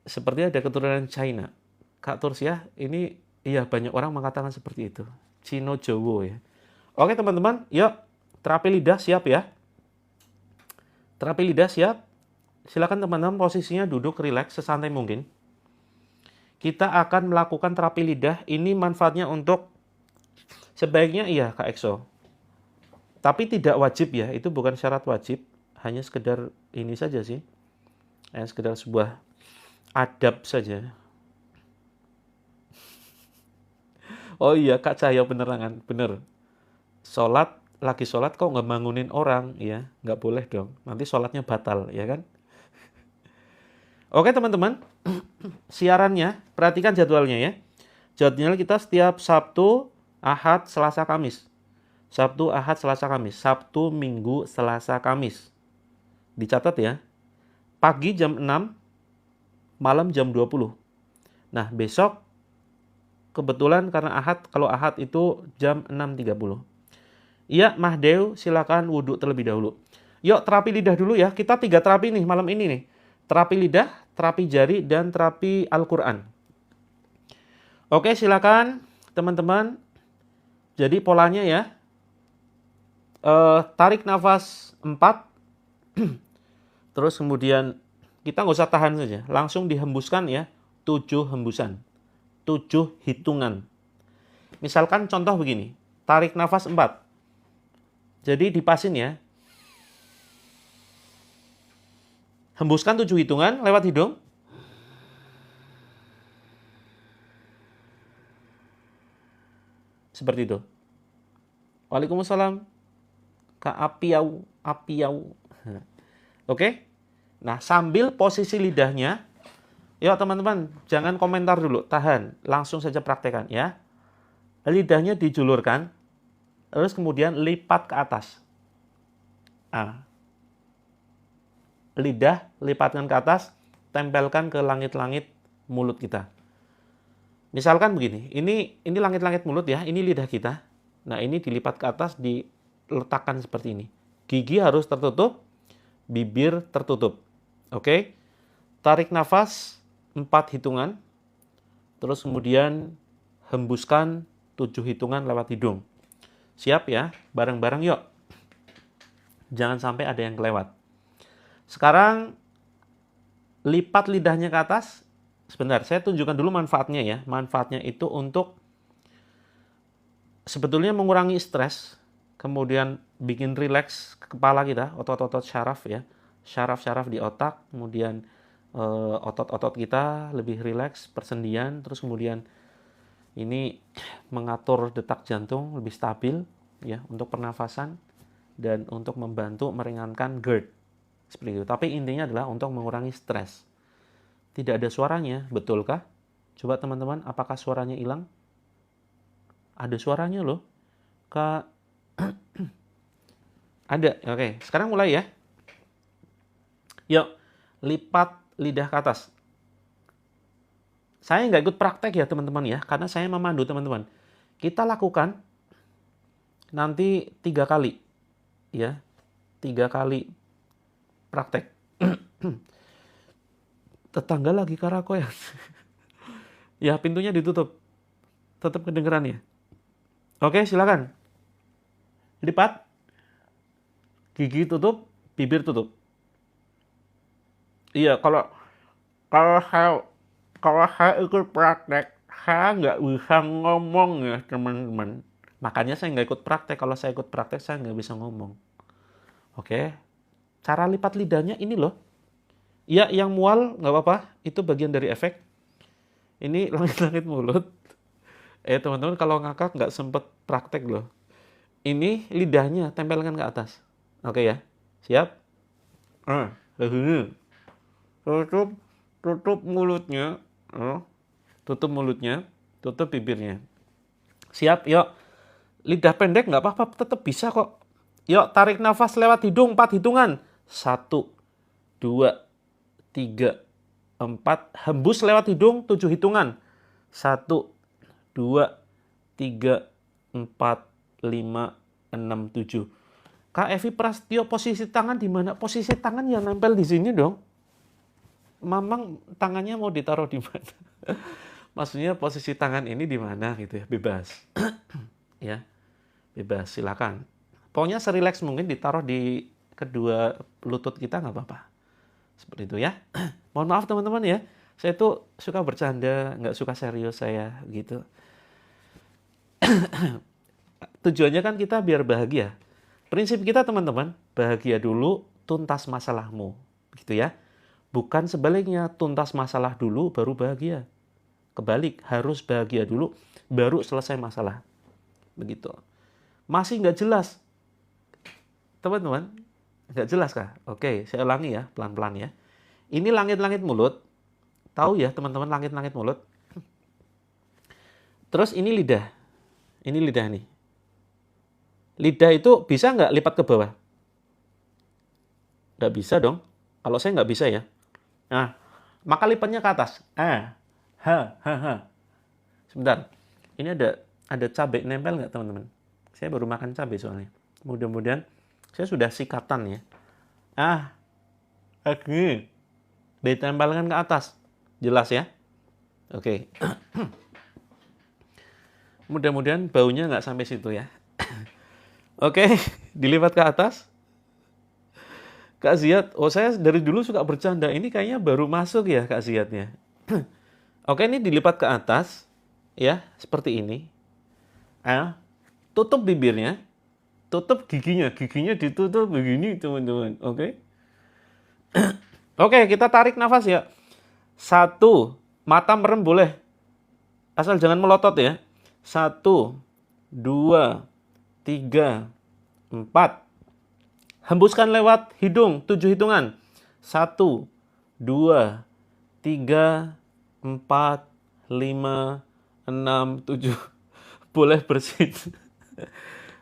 Speaker 1: Sepertinya ada keturunan China. Kak Tursia, ini iya banyak orang mengatakan seperti itu. Cino Jowo ya. Oke teman-teman, yuk terapi lidah siap ya. Terapi lidah siap. Silakan teman-teman posisinya duduk rileks sesantai mungkin. Kita akan melakukan terapi lidah. Ini manfaatnya untuk sebaiknya iya Kak Exo. Tapi tidak wajib ya, itu bukan syarat wajib. Hanya sekedar ini saja sih. Sekedar sebuah adab saja. Oh iya Kak Cahyo penerangan, bener. Lagi sholat kok nggak bangunin orang, ya nggak boleh dong. Nanti sholatnya batal, ya kan? Oke teman-teman, siarannya, perhatikan jadwalnya ya. Jadwal kita setiap Sabtu, Ahad, Selasa, Kamis. Sabtu, Ahad, Selasa, Kamis. Sabtu, Minggu, Selasa, Kamis. Dicatat ya. Pagi jam 6, malam jam 20. Nah, besok kebetulan karena Ahad, kalau Ahad itu jam 6.30. Iya, Mahdew, silakan wudhu terlebih dahulu. Yuk, terapi lidah dulu ya. Kita 3 terapi nih malam ini nih. Terapi lidah, terapi jari, dan terapi Al-Quran. Oke, silakan teman-teman. Jadi polanya ya. Tarik nafas 4. Terus kemudian kita nggak usah tahan saja. Langsung dihembuskan ya. 7 hembusan. 7 hitungan. Misalkan contoh begini. Tarik nafas 4. Jadi dipasin ya. Hembuskan 7 hitungan lewat hidung. Seperti itu. Waalaikumsalam. Kak Apiau. Oke. Nah, sambil posisi lidahnya. Yuk teman-teman, jangan komentar dulu. Tahan. Langsung saja praktekkan ya. Lidahnya dijulurkan. Terus kemudian lipat ke atas. Lidah lipatkan ke atas, tempelkan ke langit-langit mulut kita. Misalkan begini, ini langit-langit mulut ya, ini lidah kita. Nah, ini dilipat ke atas, diletakkan seperti ini. Gigi harus tertutup, bibir tertutup. Oke? Tarik nafas 4 hitungan. Terus kemudian hembuskan 7 hitungan lewat hidung. Siap ya? Bareng-bareng yuk. Jangan sampai ada yang kelewat. Sekarang lipat lidahnya ke atas. Sebentar, saya tunjukkan dulu manfaatnya ya. Manfaatnya itu untuk sebetulnya mengurangi stres, kemudian bikin rileks kepala kita, otot-otot syaraf ya. Syaraf-syaraf di otak, kemudian otot-otot kita lebih rileks, persendian, terus kemudian ini mengatur detak jantung lebih stabil ya untuk pernafasan dan untuk membantu meringankan GERD. Seperti itu. Tapi intinya adalah untuk mengurangi stres. Tidak ada suaranya, betulkah? Coba teman-teman, apakah suaranya hilang? Ada suaranya loh. Kak. Ada. Oke, sekarang mulai ya. Yuk, lipat lidah ke atas. Saya nggak ikut praktek ya teman-teman ya, karena saya memandu teman-teman. Kita lakukan nanti 3 kali. Ya, 3 kali praktek. Tetangga lagi karaokean. Ya, pintunya ditutup. Tetap kedengeran ya. Oke, silakan. Lipat. Gigi tutup, bibir tutup. Iya, kalau saya ikut praktek, saya nggak bisa ngomong ya teman-teman. Makanya saya nggak ikut praktek. Kalau saya ikut praktek, saya nggak bisa ngomong. Oke. Cara lipat lidahnya ini loh. Ya, yang mual nggak apa-apa. Itu bagian dari efek. Ini langit-langit mulut. Teman-teman kalau ngakak nggak sempet praktek loh. Ini lidahnya tempelkan ke atas. Oke ya. Siap? Tutup mulutnya. Tutup mulutnya. Tutup bibirnya. Siap? Yuk. Lidah pendek nggak apa-apa. Tetap bisa kok. Yuk, tarik nafas lewat hidung 4 hitungan. 1, 2, 3, 4. Hembus lewat hidung 7 hitungan. 1, 2, 3, 4, 5, 6, 7. Kak Evi Prastio, posisi tangan di mana? Posisi tangan yang nempel di sini dong. Mamang tangannya mau ditaruh di mana? Maksudnya posisi tangan ini di mana gitu ya? Bebas. Ya. Bebas, silakan. Pokoknya serileks mungkin ditaruh di kedua lutut kita nggak apa-apa. Seperti itu ya. Mohon maaf teman-teman ya. Saya tuh suka bercanda, nggak suka serius saya gitu. Tujuannya kan kita biar bahagia. Prinsip kita teman-teman, bahagia dulu, tuntas masalahmu. Gitu ya. Bukan sebaliknya, tuntas masalah dulu, baru bahagia. Kebalik, harus bahagia dulu, baru selesai masalah. Begitu. Masih nggak jelas. Teman-teman, nggak jelas kah? Oke, saya ulangi ya, pelan-pelan ya. Ini langit-langit mulut. Tahu ya teman-teman, langit-langit mulut. Terus ini lidah. Ini lidah nih. Lidah itu bisa nggak lipat ke bawah? Nggak bisa dong. Kalau saya nggak bisa ya. Nah, maka lipatnya ke atas. Sebentar. Ini ada cabai nempel nggak teman-teman? Saya baru makan cabai soalnya. Mudah-mudahan saya sudah sikatan ya. Ditempelkan ke atas. Jelas ya? Oke. Mudah-mudahan baunya nggak sampai situ ya. Oke, dilipat ke atas. Kak Ziad, saya dari dulu suka bercanda. Ini kayaknya baru masuk ya Kak Ziadnya. Oke, ini dilipat ke atas. Ya, seperti ini. Tutup bibirnya. Tutup giginya. Giginya ditutup begini teman-teman. Oke. Oke, kita tarik nafas ya. 1, mata merem boleh. Asal jangan melotot ya. 1, 2, 3, 4. Hembuskan lewat hidung 7 hitungan. 1, 2, 3, 4, 5, 6, 7. Boleh bersin.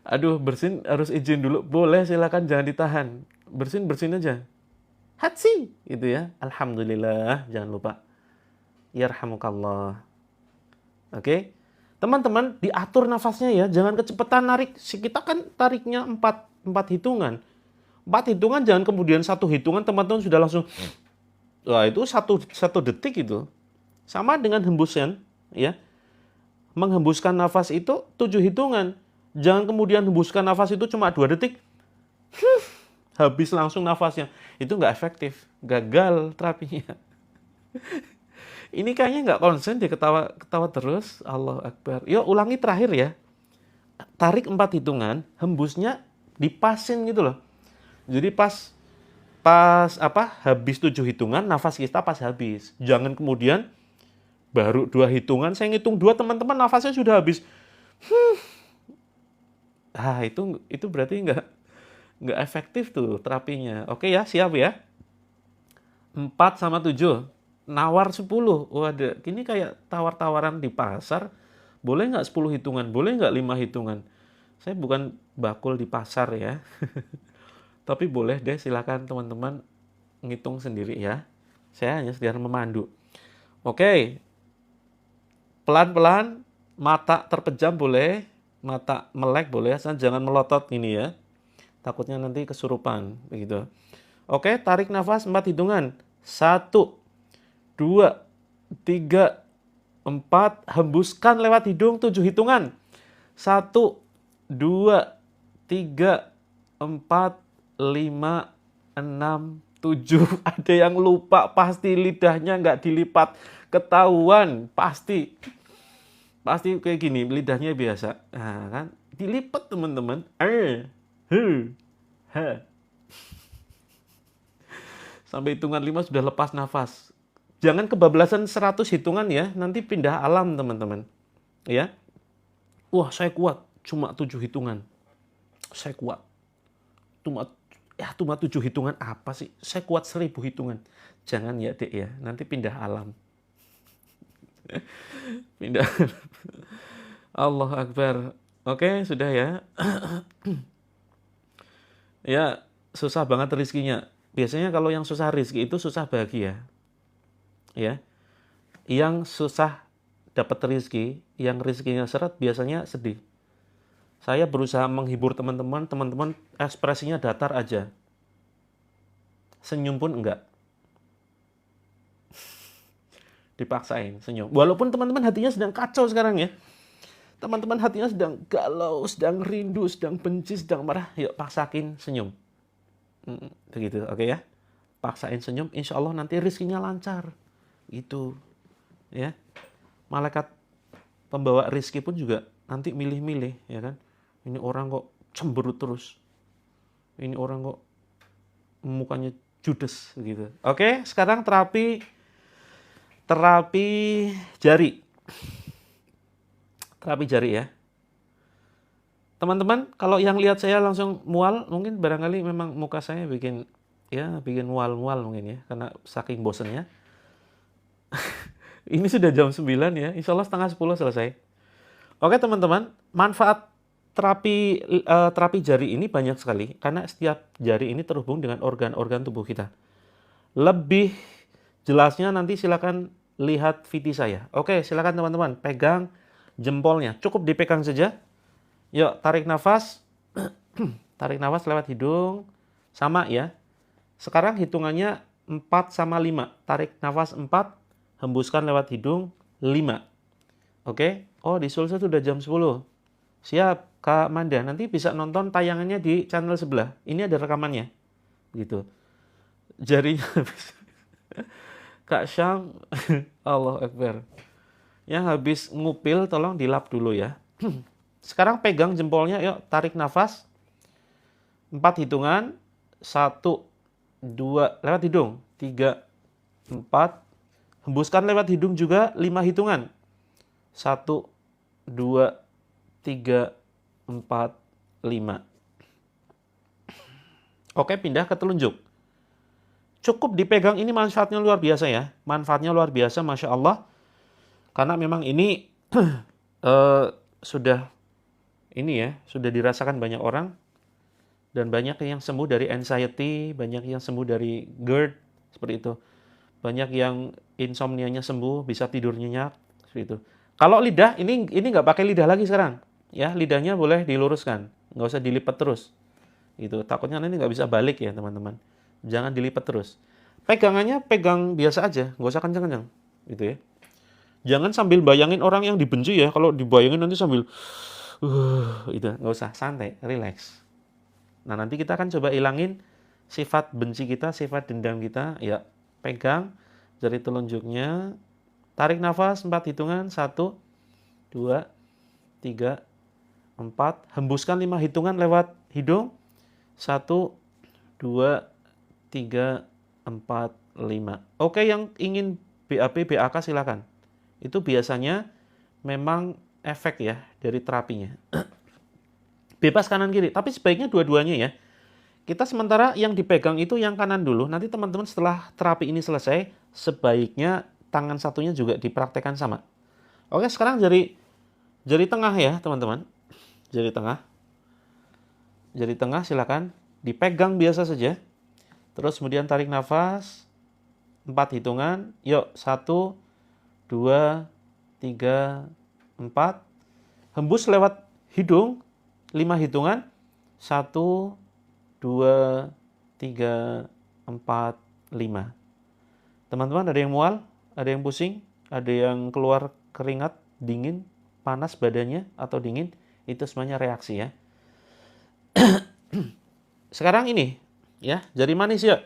Speaker 1: Aduh, bersin harus izin dulu. Boleh, silakan, jangan ditahan. Bersin aja. Hatsi, gitu ya. Alhamdulillah, jangan lupa. Yarhamukallah. Oke. Teman-teman, diatur nafasnya ya. Jangan kecepatan narik. Kita kan tariknya 4 hitungan. 4 hitungan, jangan kemudian 1 hitungan teman-teman sudah langsung. Wah, itu 1 detik itu. Sama dengan hembusan, ya. Menghembuskan nafas itu 7 hitungan. Jangan kemudian hembuskan nafas itu cuma 2 detik. Habis langsung nafasnya. Itu nggak efektif. Gagal terapinya. Ini kayaknya nggak konsen deh, ketawa terus. Allahu Akbar. Yuk ulangi terakhir ya. Tarik 4 hitungan, hembusnya dipasin gitu loh. Jadi pas habis 7 hitungan, nafas kita pas habis. Jangan kemudian baru 2 hitungan, saya ngitung 2 teman-teman nafasnya sudah habis. Itu berarti nggak efektif tuh terapinya. Oke ya, siap ya. 4 sama 7. Nawar 10. Waduh, ini kayak tawar-tawaran di pasar. Boleh nggak 10 hitungan? Boleh nggak 5 hitungan? Saya bukan bakul di pasar ya. Tapi boleh deh, silakan teman-teman ngitung sendiri ya. Saya hanya sekedar memandu. Oke. Pelan-pelan, mata terpejam boleh, mata melek boleh, jangan melotot ini ya. Takutnya nanti kesurupan begitu. Oke, tarik nafas 4 hitungan. 1, 2, 3, 4. Hembuskan lewat hidung 7 hitungan. 1, 2, 3, 4, 5, 6, 7. Ada yang lupa, pasti lidahnya nggak dilipat. Ketahuan, pasti kayak gini, lidahnya biasa. Nah, kan? Dilipat teman-teman. Sampai hitungan 5 sudah lepas nafas. Jangan kebablasan 100 hitungan ya, nanti pindah alam teman-teman. Ya. Wah, saya kuat, cuma 7 hitungan. Saya kuat. Cuma 7 hitungan apa sih? Saya kuat 1000 hitungan. Jangan ya, Dek ya, nanti pindah alam. Pindah. Allah Akbar. Oke, sudah ya. Ya, susah banget rezekinya. Biasanya kalau yang susah rezeki itu susah bahagia. Ya. Yang susah dapat rezeki, yang rezekinya seret biasanya sedih. Saya berusaha menghibur teman-teman, teman-teman ekspresinya datar aja. Senyum pun enggak. Dipaksain senyum. Walaupun teman-teman hatinya sedang kacau sekarang ya. Teman-teman hatinya sedang galau, sedang rindu, sedang benci, sedang marah. Yuk paksakin senyum. Begitu, oke ya. Paksain senyum, insya Allah nanti rezekinya lancar. Gitu. Ya. Malaikat pembawa rezeki pun juga nanti milih-milih, ya kan. Ini orang kok cemberut terus. Ini orang kok mukanya judes gitu. Oke, sekarang terapi jari. Terapi jari ya. Teman-teman, kalau yang lihat saya langsung mual, mungkin barangkali memang muka saya bikin mual-mual mungkin ya, karena saking bosennya. Ini sudah jam 9 ya, insya Allah setengah 10 selesai. Oke teman-teman, manfaat terapi jari ini banyak sekali, karena setiap jari ini terhubung dengan organ-organ tubuh kita. Lebih jelasnya nanti silakan lihat VT saya. Oke, silakan teman-teman, pegang jempolnya. Cukup dipegang saja. Yuk, tarik nafas. Tarik nafas lewat hidung. Sama ya. Sekarang hitungannya 4 sama 5. Tarik nafas 4, hembuskan lewat hidung 5. Oke. Oh, di Sulsel sudah jam 10. Siap, Kak Manda. Nanti bisa nonton tayangannya di channel sebelah. Ini ada rekamannya. Gitu. Jarinya habis. Kak Syam, Allah Akbar. Yang habis ngupil tolong dilap dulu ya. Sekarang pegang jempolnya, yuk tarik nafas. 4 hitungan. 1, 2, lewat hidung. 3, 4. Hembuskan lewat hidung juga 5 hitungan. 1, 2, 3, 4, 5. Oke, pindah ke telunjuk. Cukup dipegang, ini manfaatnya luar biasa ya. Manfaatnya luar biasa, Masya Allah. Karena memang ini sudah dirasakan banyak orang. Dan banyak yang sembuh dari anxiety, banyak yang sembuh dari GERD, seperti itu. Banyak yang insomnianya sembuh, bisa tidur nyenyak, seperti itu. Kalau lidah, ini nggak pakai lidah lagi sekarang. Ya, lidahnya boleh diluruskan, nggak usah dilipat terus. Gitu. Takutnya nanti nggak bisa balik ya teman-teman. Jangan dilipat terus. Pegangannya pegang biasa aja, nggak usah kencang-kencang, gitu ya. Jangan sambil bayangin orang yang dibenci ya. Kalau dibayangin nanti sambil itu nggak usah, santai, relax. Nah nanti kita akan coba ilangin sifat benci kita, sifat dendam kita. Ya, pegang jari telunjuknya, tarik nafas 4 hitungan, 1, 2, 3, 4. Hembuskan 5 hitungan lewat hidung. 1, 2, 3, 4, 5. Oke, yang ingin BAB, BAK silakan. Itu biasanya memang efek ya dari terapinya. Bebas kanan kiri, tapi sebaiknya dua-duanya ya. Kita sementara yang dipegang itu yang kanan dulu. Nanti teman-teman setelah terapi ini selesai, sebaiknya tangan satunya juga dipraktekkan sama. Oke, sekarang jari tengah ya teman-teman. Jari tengah silakan dipegang biasa saja. Terus kemudian tarik nafas 4 hitungan. Yuk, 1, 2, 3, 4. Hembus lewat hidung 5 hitungan. 1, 2, 3, 4, 5. Teman-teman ada yang mual? Ada yang pusing? Ada yang keluar keringat, dingin, panas badannya atau dingin? Itu semuanya reaksi ya. Sekarang ini ya, jari manis yuk.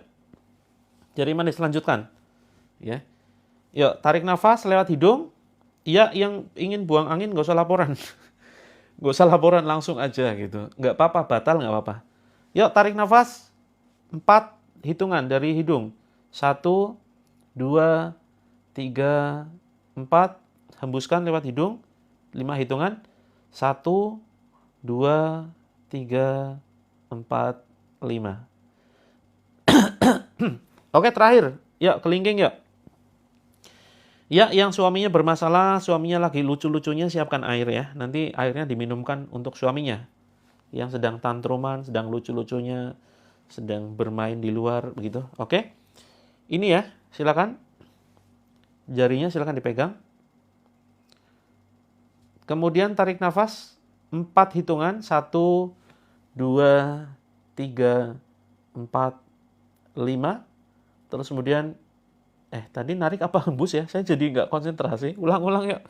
Speaker 1: Jari manis lanjutkan. Ya. Yuk, tarik nafas lewat hidung. Ya, yang ingin buang angin gak usah laporan. Gak usah laporan, langsung aja gitu. Gak apa-apa, batal gak apa-apa. Yuk, tarik nafas 4 hitungan dari hidung. 1, 2, 3, 4. Hembuskan lewat hidung 5 hitungan. 1, 2, 3, 4, 5. Oke, terakhir. Yuk, kelingking yuk. Ya, yang suaminya bermasalah, suaminya lagi lucu-lucunya, siapkan air ya. Nanti airnya diminumkan untuk suaminya. Yang sedang tantruman, sedang lucu-lucunya, sedang bermain di luar begitu. Oke. Ini ya, silakan. Jarinya silakan dipegang. Kemudian tarik nafas 4 hitungan, 1 2 3 4 5. Terus kemudian tadi narik apa hembus ya? Saya jadi nggak konsentrasi. Ulang-ulang yuk.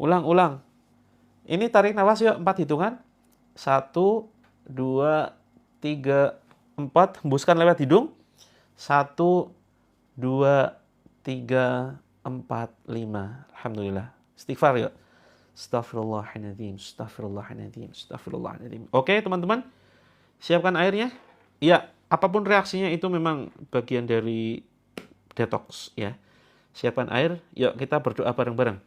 Speaker 1: Ulang-ulang. Ini tarik nafas yuk 4 hitungan. 1 2 3 4, hembuskan lewat hidung. 1 2 3 4 5. Alhamdulillah. Istighfar yuk. Astaghfirullahaladzim, astaghfirullahaladzim, astaghfirullahaladzim. Oke teman-teman, siapkan airnya. Ya, apapun reaksinya itu memang bagian dari detox ya. Siapkan air, yuk kita berdoa bareng-bareng.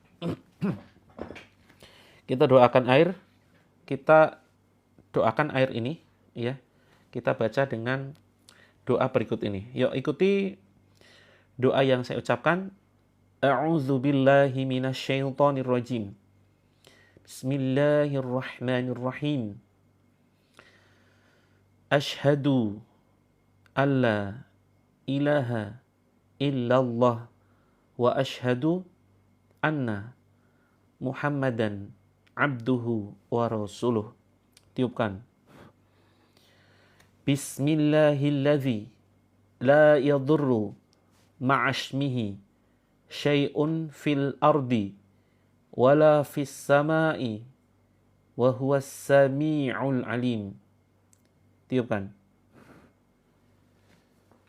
Speaker 1: Kita doakan air, kita doakan air ini ya. Kita baca dengan doa berikut ini. Yuk ikuti doa yang saya ucapkan. A'udzubillahi minasyaitonirrajim. Bismillahirrahmanirrahim. Ashhadu alla ilaha illallah wa ashhadu anna Muhammadan abduhu wa rasuluh. Tiupkan. Bismillahilladzi la yadurru ma'ashmihi syai'un fil ardi wala fis sama'i wa huwas sami'ul alim. Tiupkan.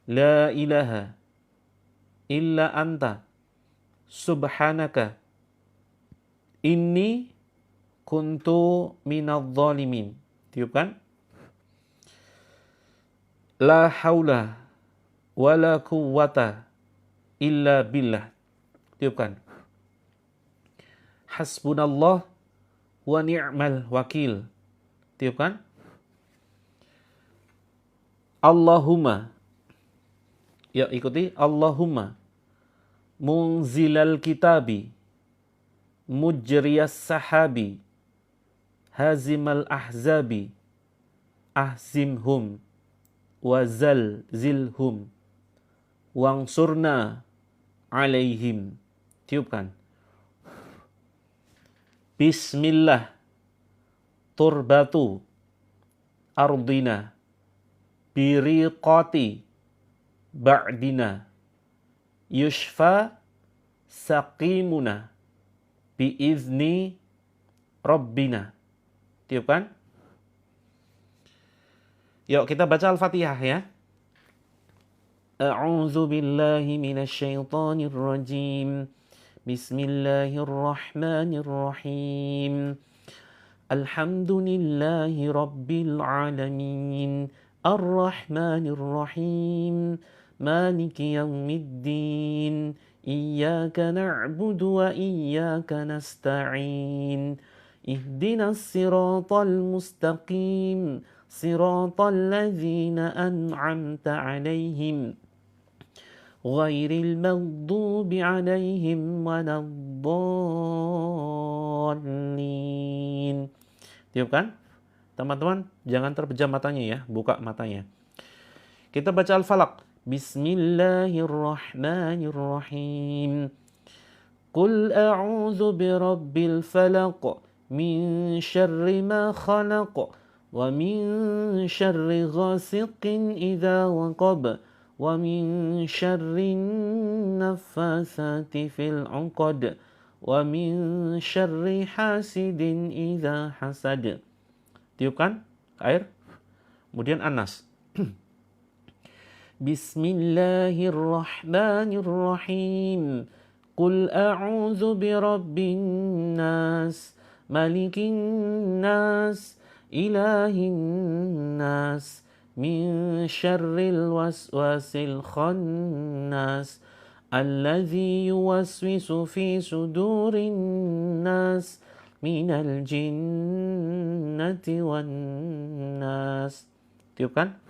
Speaker 1: La ilaha illa anta subhanaka inni kuntu minadh dhalimin. Tiupkan. La haula wala quwwata illa billah. Tiupkan. Hasbunallah wa ni'mal wakil. Tiupkan. Allahumma. Ya, ikuti. Allahumma munzilal kitabi mujriyas sahabi hazimal ahzabi ahzimhum wazalzilhum wangsurna alaihim. Tiupkan. Bismillah turbatu ardina biriqati ba'dina yushfa saqimuna biizni rabbina. Tiupkan. Yuk kita baca Al-Fatihah ya. A'udzu billahi minasyaitonir rajim. Bismillahirrahmanirrahim. Alhamdulillahi rabbil alamin. Ar-Rahmanir Rahim. Maliki yaumiddin. Iyyaka na'budu wa iyyaka nasta'in. Ihdinas siratal mustaqim. Siratal ladzina an'amta 'alaihim. Ghairil maghdubi 'alaihim waladdallin. Tiupkan. Teman-teman, jangan terpejam matanya ya, buka matanya. Kita baca Al-Falaq. Bismillahirrahmanirrahim. Qul a'udzu birabbil falaq min syarri ma khalaq wa min syarri ghasiqin idza waqab wa min syarri naffasati fil 'uqad wa min syarri hasidin idza hasad. Tiupkan air. Kemudian Anas. Bismillahirrahmanirrahim. Qul a'udzu birabbin nas, malikin nas, ilahin nas, min syarril waswasil khannas, alladzi yuwaswisu fi sudurin nas, minal jinnati wan nas. Tiupkan.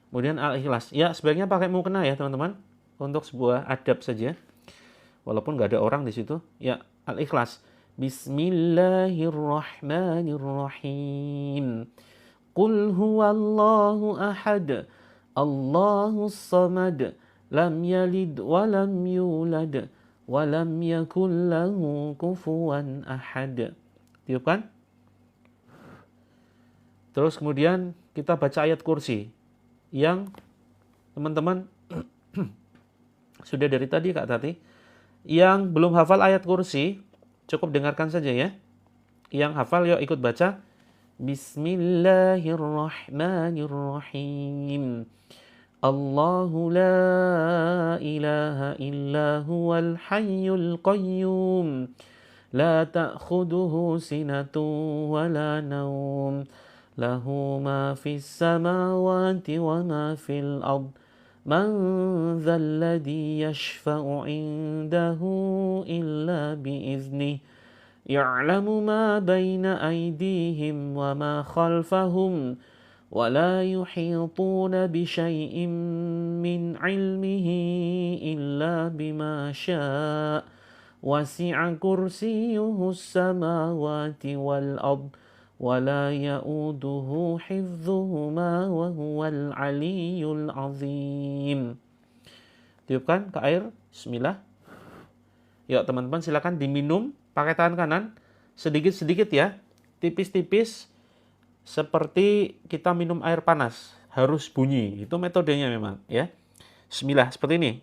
Speaker 1: Kemudian Al-Ikhlas. Ya, sebaiknya pakai mukena ya, teman-teman. Untuk sebuah adab saja. Walaupun nggak ada orang di situ. Ya, Al-Ikhlas. Bismillahirrahmanirrahim. Qul huwallahu ahad. Allahus samad, lam yalid wa lam yulad wa lam yakul lahu kufuwan ahad. Tiupkan. Terus kemudian kita baca ayat kursi yang teman-teman sudah dari tadi Kak Tati. Yang belum hafal ayat kursi, cukup dengarkan saja ya. Yang hafal yuk ikut baca. Bismillahirrahmanirrahim. Allahu la ilaha illa huwal hayyul qayyum. La ta'khuduhu sinatun wa la nawm. Lahu ma fis samawati wa ma fil ard. Man dzalladzi yashfa'u 'indahu illa bi'iznihi. Ya'lamu ma baina aydihim wa ma khalfahum wa la yuhituna bi syai'in min 'ilmihi illa bima syaa' wasi'a kursiyyuhu as-samawati wal ard wa la ya'uduhu hifdzuhuma wa huwal 'aliyyul 'azim. Tiupkan ke air. Bismillah. Yuk teman-teman silakan diminum pakai tangan kanan sedikit-sedikit ya. Tipis-tipis seperti kita minum air panas. Harus bunyi. Itu metodenya memang ya. Bismillah seperti ini.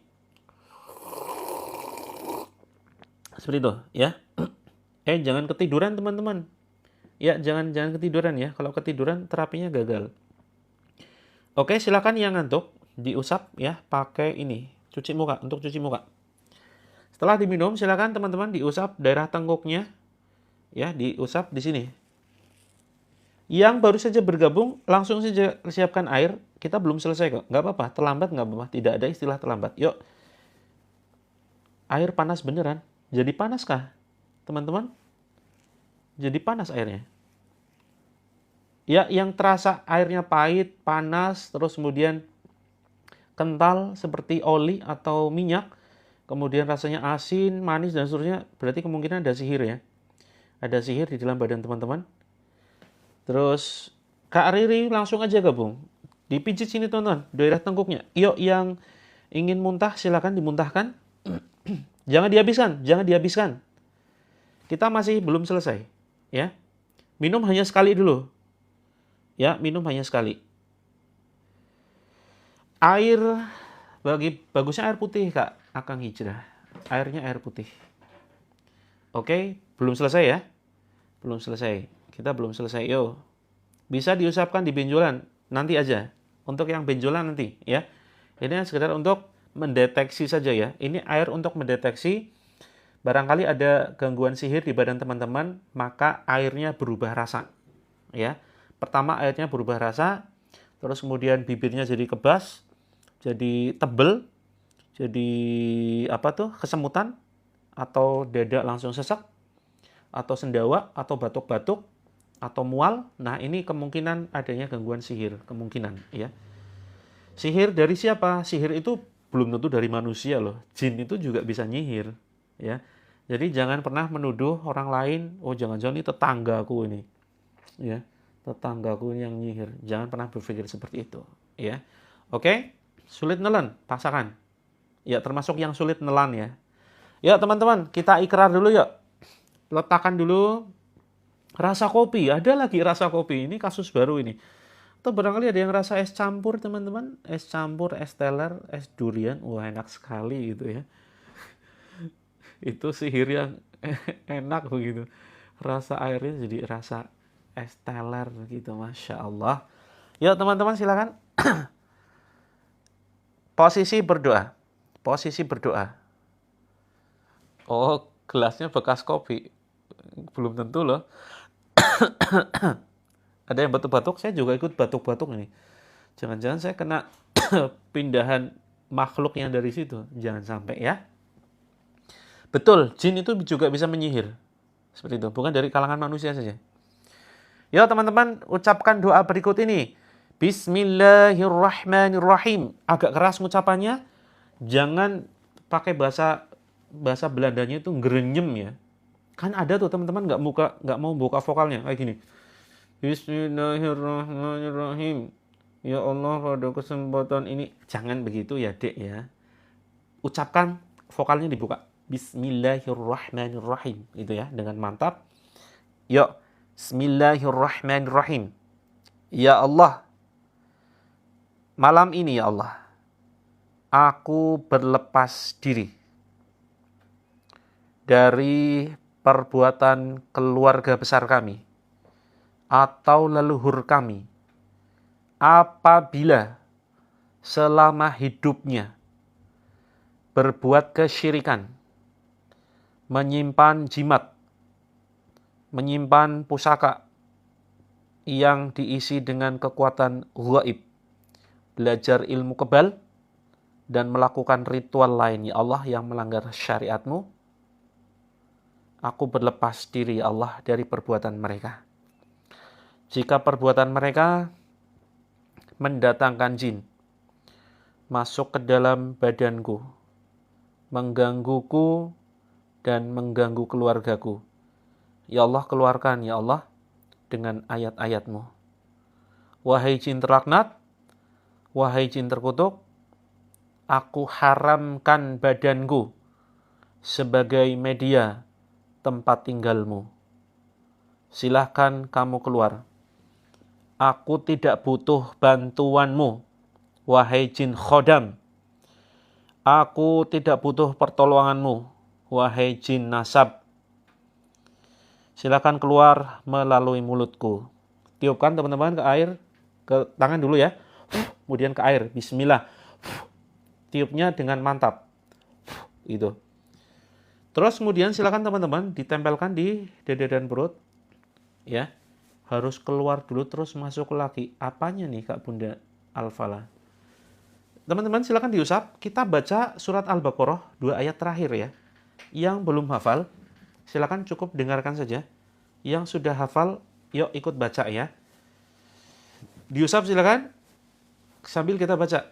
Speaker 1: Seperti itu ya. Jangan ketiduran teman-teman. Ya, jangan ketiduran ya. Kalau ketiduran terapinya gagal. Oke, silakan yang ngantuk diusap ya pakai ini, cuci muka untuk cuci muka. Setelah diminum, silakan teman-teman diusap daerah tengkuknya. Ya, diusap di sini. Yang baru saja bergabung, langsung saja siapkan air. Kita belum selesai kok. Nggak apa-apa, terlambat nggak apa-apa. Tidak ada istilah terlambat. Yuk. Air panas beneran. Jadi panaskah, teman-teman? Jadi panas airnya. Ya, yang terasa airnya pahit, panas, terus kemudian kental seperti oli atau minyak, kemudian rasanya asin, manis, dan seterusnya, berarti kemungkinan ada sihir ya. Ada sihir di dalam badan teman-teman. Terus Kak Riri langsung aja gabung. Dipijit sini teman-teman, daerah tengkuknya. Yuk, yang ingin muntah silakan dimuntahkan. Jangan dihabiskan. Kita masih belum selesai. Ya, minum hanya sekali dulu. Ya, minum hanya sekali. Air bagusnya air putih Kak Akang Hijrah. Airnya air putih. Oke, belum selesai ya? Belum selesai. Kita belum selesai. Yo, bisa diusapkan di benjolan nanti aja. Untuk yang benjolan nanti ya. Ini sekedar untuk mendeteksi saja ya. Ini air untuk mendeteksi barangkali ada gangguan sihir di badan teman-teman, maka airnya berubah rasa. Ya. Pertama airnya berubah rasa, terus kemudian bibirnya jadi kebas, jadi tebel, jadi kesemutan, atau dada langsung sesak, atau sendawa, atau batuk-batuk, atau mual. Nah, ini kemungkinan adanya gangguan sihir, kemungkinan ya. Sihir dari siapa? Sihir itu belum tentu dari manusia loh. Jin itu juga bisa nyihir, ya. Jadi jangan pernah menuduh orang lain, oh jangan-jangan ini tetanggaku ini. Ya, tetanggaku yang nyihir. Jangan pernah berpikir seperti itu, ya. Oke, sulit nelen, pasangan. Ya, termasuk yang sulit nelan ya. Ya, teman-teman, kita ikrar dulu yuk. Letakkan dulu rasa kopi. Ada lagi rasa kopi. Ini kasus baru ini. Atau barangkali ada yang rasa es campur, teman-teman. Es campur, es teler, es durian. Wah, enak sekali gitu ya. Itu sihir yang enak begitu. Rasa airnya jadi rasa es teler gitu. Masya Allah. Yuk teman-teman silakan. Posisi berdoa. Posisi berdoa. Oh, gelasnya bekas kopi. Belum tentu loh. Ada yang batuk-batuk, saya juga ikut batuk-batuk ini. Jangan-jangan saya kena pindahan makhluk yang dari situ. Jangan sampai ya. Betul, jin itu juga bisa menyihir. Seperti itu, bukan dari kalangan manusia saja. Ya teman-teman, ucapkan doa berikut ini. Bismillahirrahmanirrahim. Agak keras ucapannya. Jangan pakai bahasa Belandanya itu gerenyem ya. Kan ada tuh teman-teman nggak mau buka vokalnya kayak gini. Bismillahirrahmanirrahim. Ya Allah, pada kesempatan ini jangan begitu ya, Dek ya. Ucapkan vokalnya dibuka. Bismillahirrahmanirrahim itu ya dengan mantap. Yuk, Bismillahirrahmanirrahim. Ya Allah, malam ini ya Allah, aku berlepas diri dari perbuatan keluarga besar kami atau leluhur kami apabila selama hidupnya berbuat kesyirikan, menyimpan jimat, menyimpan pusaka yang diisi dengan kekuatan ghaib, belajar ilmu kebal, dan melakukan ritual lain, ya Allah, yang melanggar syariat-Mu. Aku berlepas diri, ya Allah, dari perbuatan mereka. Jika perbuatan mereka mendatangkan jin masuk ke dalam badanku, menggangguku dan mengganggu keluargaku, ya Allah, keluarkan, ya Allah, dengan ayat-ayat-Mu. Wahai jin terlaknat, wahai jin terkutuk, aku haramkan badanku sebagai media tempat tinggalmu. Silahkan kamu keluar. Aku tidak butuh bantuanmu, wahai jin khodam. Aku tidak butuh pertolonganmu, wahai jin nasab. Silahkan keluar melalui mulutku. Tiupkan teman-teman ke air, ke tangan dulu ya. Kemudian ke air, bismillah. Tiupnya dengan mantap. Itu. Terus kemudian silakan teman-teman ditempelkan di dada dan perut. Ya. Harus keluar dulu terus masuk lagi. Apanya nih Kak Bunda Al-Falah? Teman-teman silakan diusap. Kita baca surat Al-Baqarah 2 ayat terakhir ya. Yang belum hafal, silakan cukup dengarkan saja. Yang sudah hafal, yuk ikut baca ya. Diusap silakan. Sambil kita baca.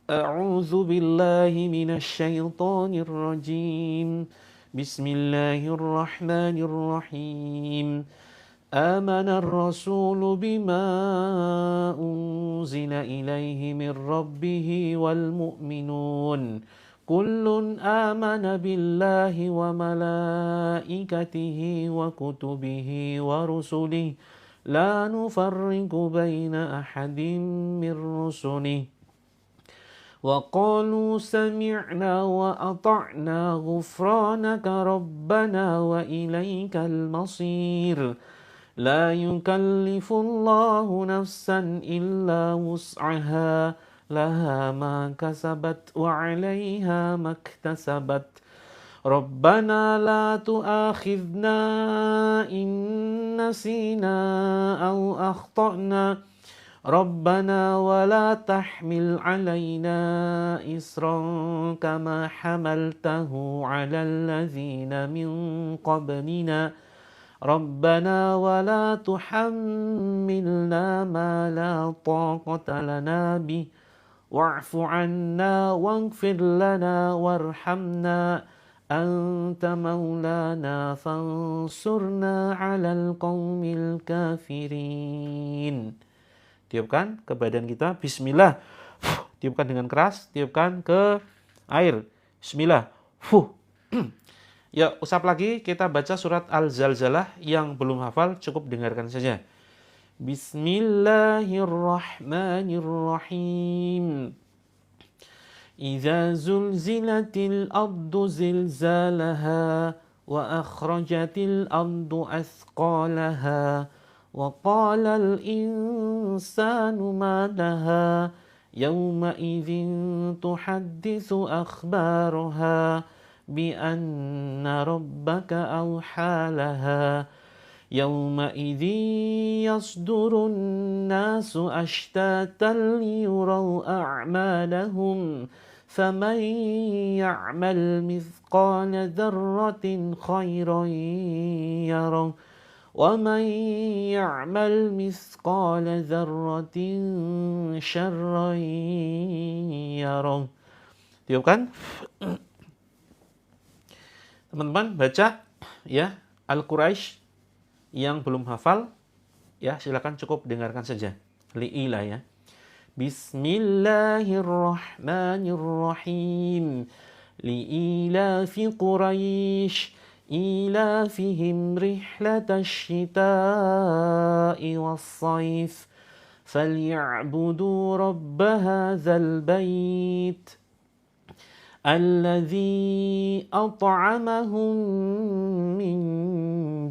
Speaker 1: A'udzu billahi minasyaitonir rajim. Bismillahirrahmanirrahim. Amana ar-rasulu bima unzila ilaihi min rabbih wal mu'minun. Kullun amana billahi wa malaikatihi wa kutubihi wa rusulihi la nufarriqu baina ahadin min rusulihi. وقالوا سمعنا وأطعنا غفرانك ربنا وإليك المصير لا يكلف الله نفسا إلا وسعها لها ما كسبت وعليها ما اكتسبت ربنا لا تؤاخذنا إن نسينا أو أخطأنا ربنا ولا تحمل علينا إصرا كما حملته على الذين من قبلنا ربنا ولا تحملنا ما لا طاقة لنا به واعف عنا واغفر لنا وارحمنا أنت مولانا فانصرنا على القوم الكافرين. Tiupkan ke badan kita, bismillah. Tiupkan dengan keras, tiupkan ke air. Bismillah. Ya, usap lagi, kita baca surat Al-Zalzalah. Yang belum hafal, cukup dengarkan saja. Bismillahirrahmanirrahim. Iza zulzilatil ardu zilzalaha wa akhrajatil ardu athqalaha وقال الإنسان ما لها يومئذ تحدث أخبارها بأن ربك أوحى لها يومئذ يصدر الناس أشتاتا ليروا أعمالهم فمن يعمل مثقال ذرة خيرا يره وَمَنْ يَعْمَلْ مِثْقَالَ ذَرَّةٍ شَرًّا يَرَهُ. Tiupkan. Teman-teman baca ya Al-Quraisy. Yang belum hafal ya silakan cukup dengarkan saja. Li'ila ya. Bismillahirrahmanirrahim. Li'ilafi Quraisy إيلافهم رحلة الشتاء والصيف فليعبدوا رب هذا البيت الذي أطعمهم من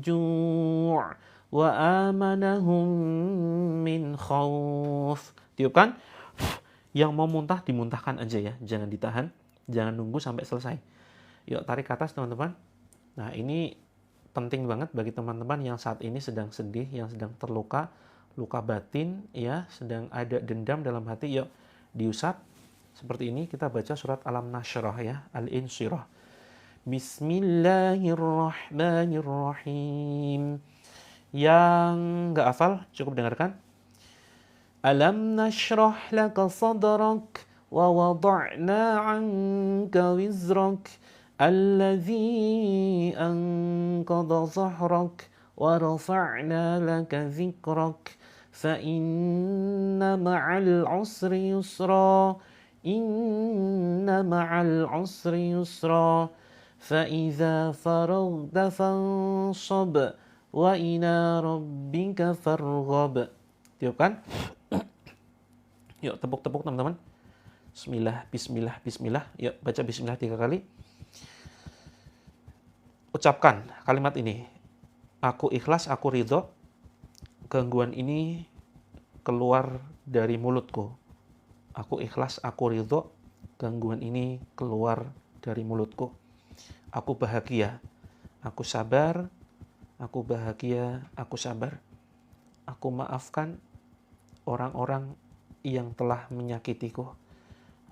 Speaker 1: جوع وآمنهم من خوف. Tiupkan. Yang mau muntah dimuntahkan aja ya, jangan ditahan, jangan nunggu sampai selesai. Yuk tarik ke atas teman-teman. Nah, ini penting banget bagi teman-teman yang saat ini sedang sedih, yang sedang terluka, luka batin, ya, sedang ada dendam dalam hati. Yuk, diusap. Seperti ini kita baca surat Alam Nashrah ya, Al-Insyirah. Bismillahirrahmanirrahim. Yang nggak hafal, cukup dengarkan. Alam nashrah laka sadrak wa wada'na 'anka wizrak الذي أنقض ظهرك ورفعنا لك ذكرك فإن مع العسر يسرا إن مع العسر يسرا فإذا فرغت فانصب وإلى ربك فارغب. Tiupkan. Yuk tepuk-tepuk teman-teman. Bismillah, bismillah, bismillah. Yuk baca bismillah 3 kali. Ucapkan kalimat ini. Aku ikhlas, aku ridho. Gangguan ini keluar dari mulutku. Aku ikhlas, aku ridho. Gangguan ini keluar dari mulutku. Aku bahagia. Aku sabar. Aku bahagia. Aku sabar. Aku maafkan orang-orang yang telah menyakitiku.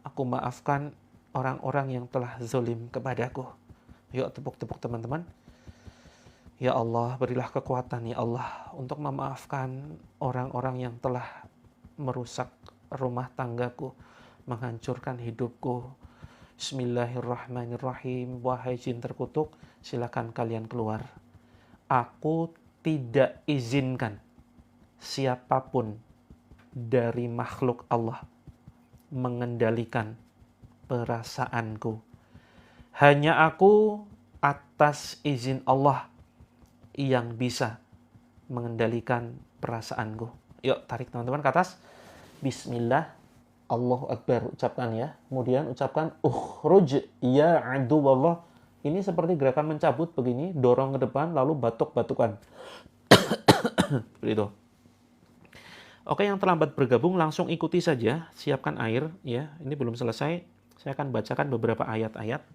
Speaker 1: Aku maafkan orang-orang yang telah zalim kepadaku. Yuk tepuk-tepuk teman-teman. Ya Allah, berilah kekuatan ya Allah untuk memaafkan orang-orang yang telah merusak rumah tanggaku, menghancurkan hidupku. Bismillahirrahmanirrahim. Wahai jin terkutuk, silakan kalian keluar. Aku tidak izinkan siapapun dari makhluk Allah mengendalikan perasaanku. Hanya aku atas izin Allah yang bisa mengendalikan perasaanku. Yuk tarik teman-teman ke atas. Bismillah, Allahu Akbar. Ucapkan ya. Kemudian ucapkan ukhruj ya aduwallah. Ini seperti gerakan mencabut begini. Dorong ke depan lalu batuk-batukan. Seperti itu. Oke, yang terlambat bergabung langsung ikuti saja. Siapkan air ya. Ini belum selesai. Saya akan bacakan beberapa ayat-ayat.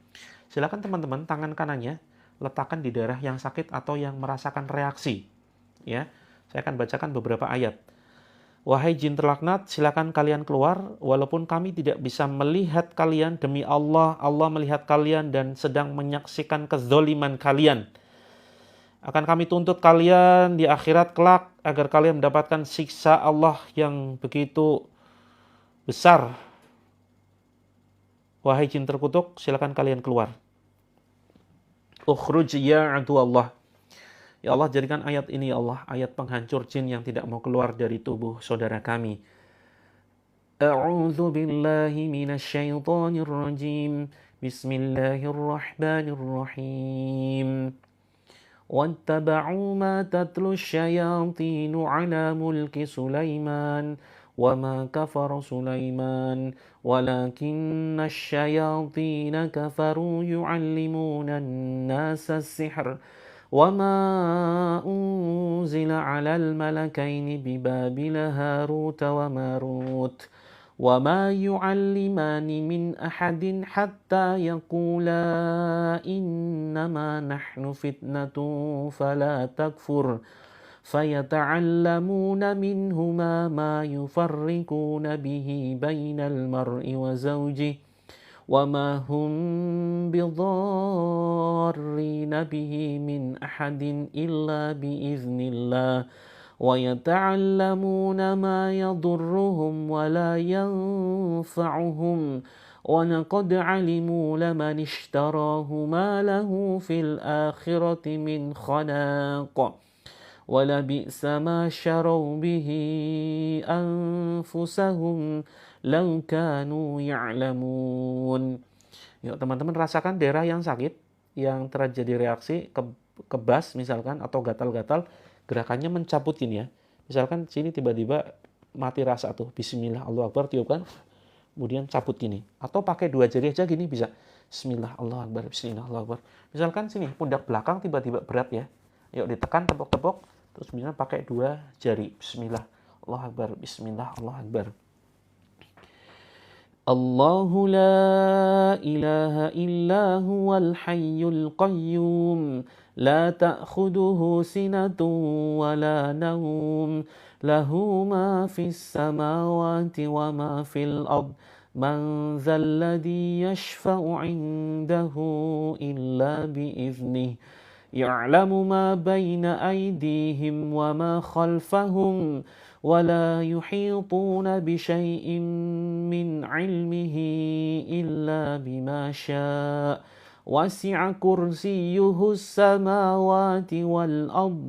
Speaker 1: Silakan teman-teman tangan kanannya letakkan di daerah yang sakit atau yang merasakan reaksi. Ya, saya akan bacakan beberapa ayat. Wahai jin terlaknat, silakan kalian keluar. Walaupun kami tidak bisa melihat kalian, demi Allah, Allah melihat kalian dan sedang menyaksikan kezoliman kalian. Akan kami tuntut kalian di akhirat kelak agar kalian mendapatkan siksa Allah yang begitu besar. Wahai jin terkutuk, silakan kalian keluar. Ukhruj ya aduwallah. Ya Allah, jadikan ayat ini ya Allah, ayat penghancur jin yang tidak mau keluar dari tubuh saudara kami. A'udzu billahi minasyaitonir rajim. Bismillahirrahmanirrahim. Wattaba'u ma tatlu syayatinu ala mulki Sulaiman. وما كفر سليمان ولكن الشياطين كفروا يعلمون الناس السحر وما أنزل على الملكين ببابل هاروت وماروت وما يعلمان من أحد حتى يقولا إنما نحن فتنة فلا تكفر فيتعلمون منهما ما يفرقون به بين المرء وزوجه وما هم بضارين به من أحد إلا بإذن الله ويتعلمون ما يضرهم ولا ينفعهم ولقد علموا لمن اشتراه ما له في الآخرة من خلاق ولبئس ما شروا به أنفسهم لو كانوا يعلمون. Yuk teman-teman rasakan daerah yang sakit, yang terjadi reaksi kebas misalkan atau gatal-gatal, gerakannya mencabut gini ya. Misalkan sini tiba-tiba mati rasa tuh, bismillah Allahu Akbar, tiupkan, kemudian cabut gini. Atau pakai 2 jari aja gini bisa. Bismillah Allahu Akbar, bismillah Allahu Akbar. Misalkan sini pundak belakang tiba-tiba berat ya. Yuk ditekan, tepok-tepok, terus kemudian pakai 2 jari. Bismillah Allahu Akbar, bismillah Allahu Akbar. Allahu la ilaha illa huwal hayyul qayyum la ta'khuduhu sinatun wa la nawm lahu ma fis samawati wa ma fil ard man dzal ladzi yashfa'u 'indahu illa bi'iznihi ya'lamu ma baina aydihim wa ma khalfahum ولا يحيطون بشيء من علمه إلا بما شاء وسع كرسيه السماوات والأرض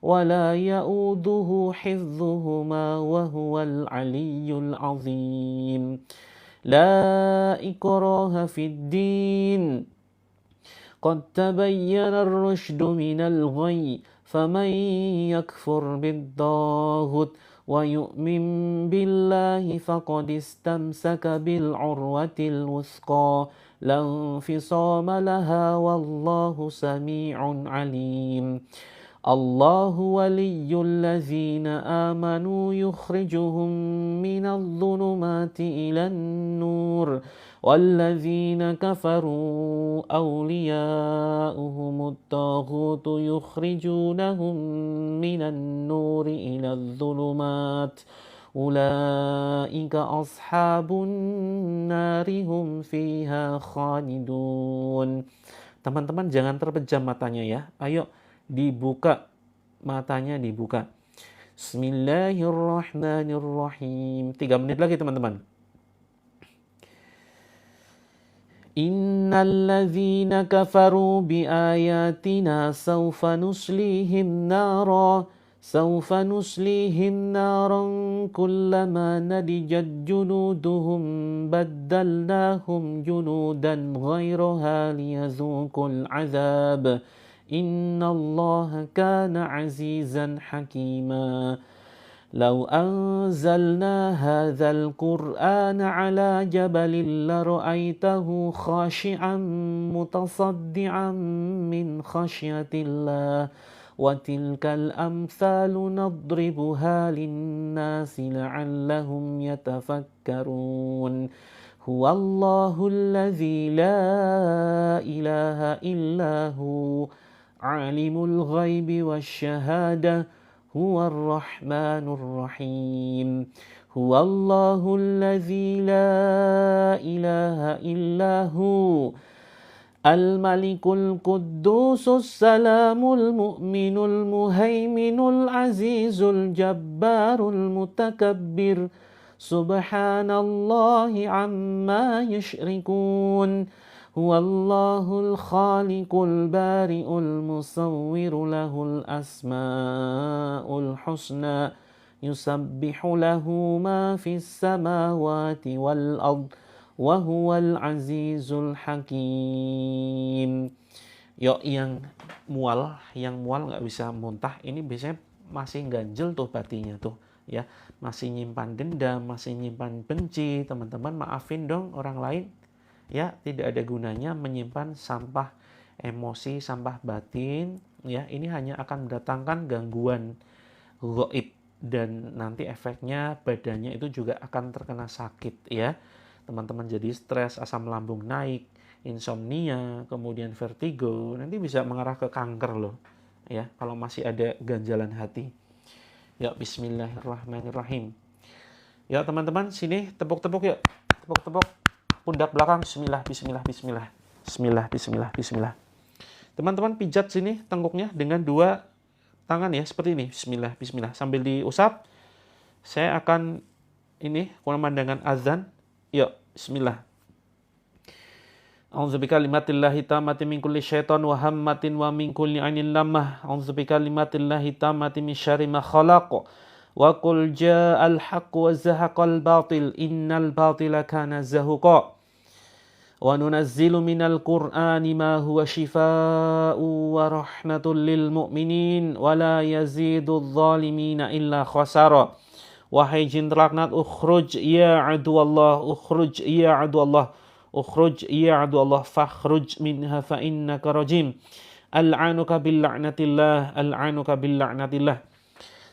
Speaker 1: ولا يؤوده حفظهما وهو العلي العظيم لا إكراه في الدين قد تبين الرشد من الغي فمن يكفر بالطاغوت ويؤمن بالله فقد استمسك بالعروة الوثقى لا انفصام لها والله سميع عليم الله ولي الذين آمنوا يخرجهم من الظلمات إلى النور والذين كفروا أولياؤهم الطاغوت يخرجونهم من النور إلى الظلمات أولئك أصحاب النار هم فيها خالدون. Teman-teman jangan terpejam matanya ya. Ayo dibuka matanya, dibuka. Bismillahirrahmanirrahim. 3 menit lagi teman-teman. Innalladzina kafaru biayatina sawfa nuslihim naran kullama nadijat junuduhum baddalnahum junudan ghairaha liyazuqul azab innallaha kana azizan hakima. لو أنزلنا هذا القرآن على جبل لرأيته خاشعا متصدعا من خشية الله وتلك الأمثال نضربها للناس لعلهم يتفكرون هو الله الذي لا إله إلا هو عالم الغيب والشهادة هو الرحمن الرحيم هو الله الذي لا إله إلا هو الملك القدوس السلام المؤمن المهيمن العزيز الجبار المتكبر سبحان الله عما يشركون هو الله الخالق البارئ المصور له الأسماء الحسنى يسبح له ما في السماوات والأرض وهو العزيز الحكيم. Yuk yang mual nggak bisa muntah ini biasanya masih ganjel tuh batinya tuh ya, masih nyimpan dendam, masih nyimpan benci. Teman-teman maafin dong orang lain. Ya, tidak ada gunanya menyimpan sampah emosi, sampah batin. Ya, ini hanya akan mendatangkan gangguan gaib dan nanti efeknya badannya itu juga akan terkena sakit ya. Teman-teman jadi stres, asam lambung naik, insomnia, kemudian vertigo, nanti bisa mengarah ke kanker loh. Ya, kalau masih ada ganjalan hati. Ya, bismillahirrahmanirrahim. Ya, teman-teman sini tepuk-tepuk yuk. Tepuk-tepuk. Pundak belakang, bismillah, bismillah, bismillah. Bismillah, bismillah, bismillah. Teman-teman pijat sini tengkuknya dengan 2 tangan ya, seperti ini. Bismillah, bismillah. Sambil diusap, saya akan ini, kumandangkan azan. Yuk, bismillah. A'udzu bikalimatillahi tammati min kulli syaitan wa hammatin wa min kulli ainin lamah. A'udzu bikalimatillahi tammati min syarri ma khalaq. Wa qul ja'al haqqu wa zahaqal batil innal batila kana zahuqa. Wa nunazzilu minal qur'ani ma huwa shifaa'u wa rahmatul lil mu'minin wa la yazidudz zalimina illa khasara. Wahai jin terlaknat, ukhruj ya aduallah, ukhruj ya aduallah, ukhruj ya aduallah, fakhruj minha fa innaka rajim. Al'anuka bil la'natillah, al'anuka bil la'natillah.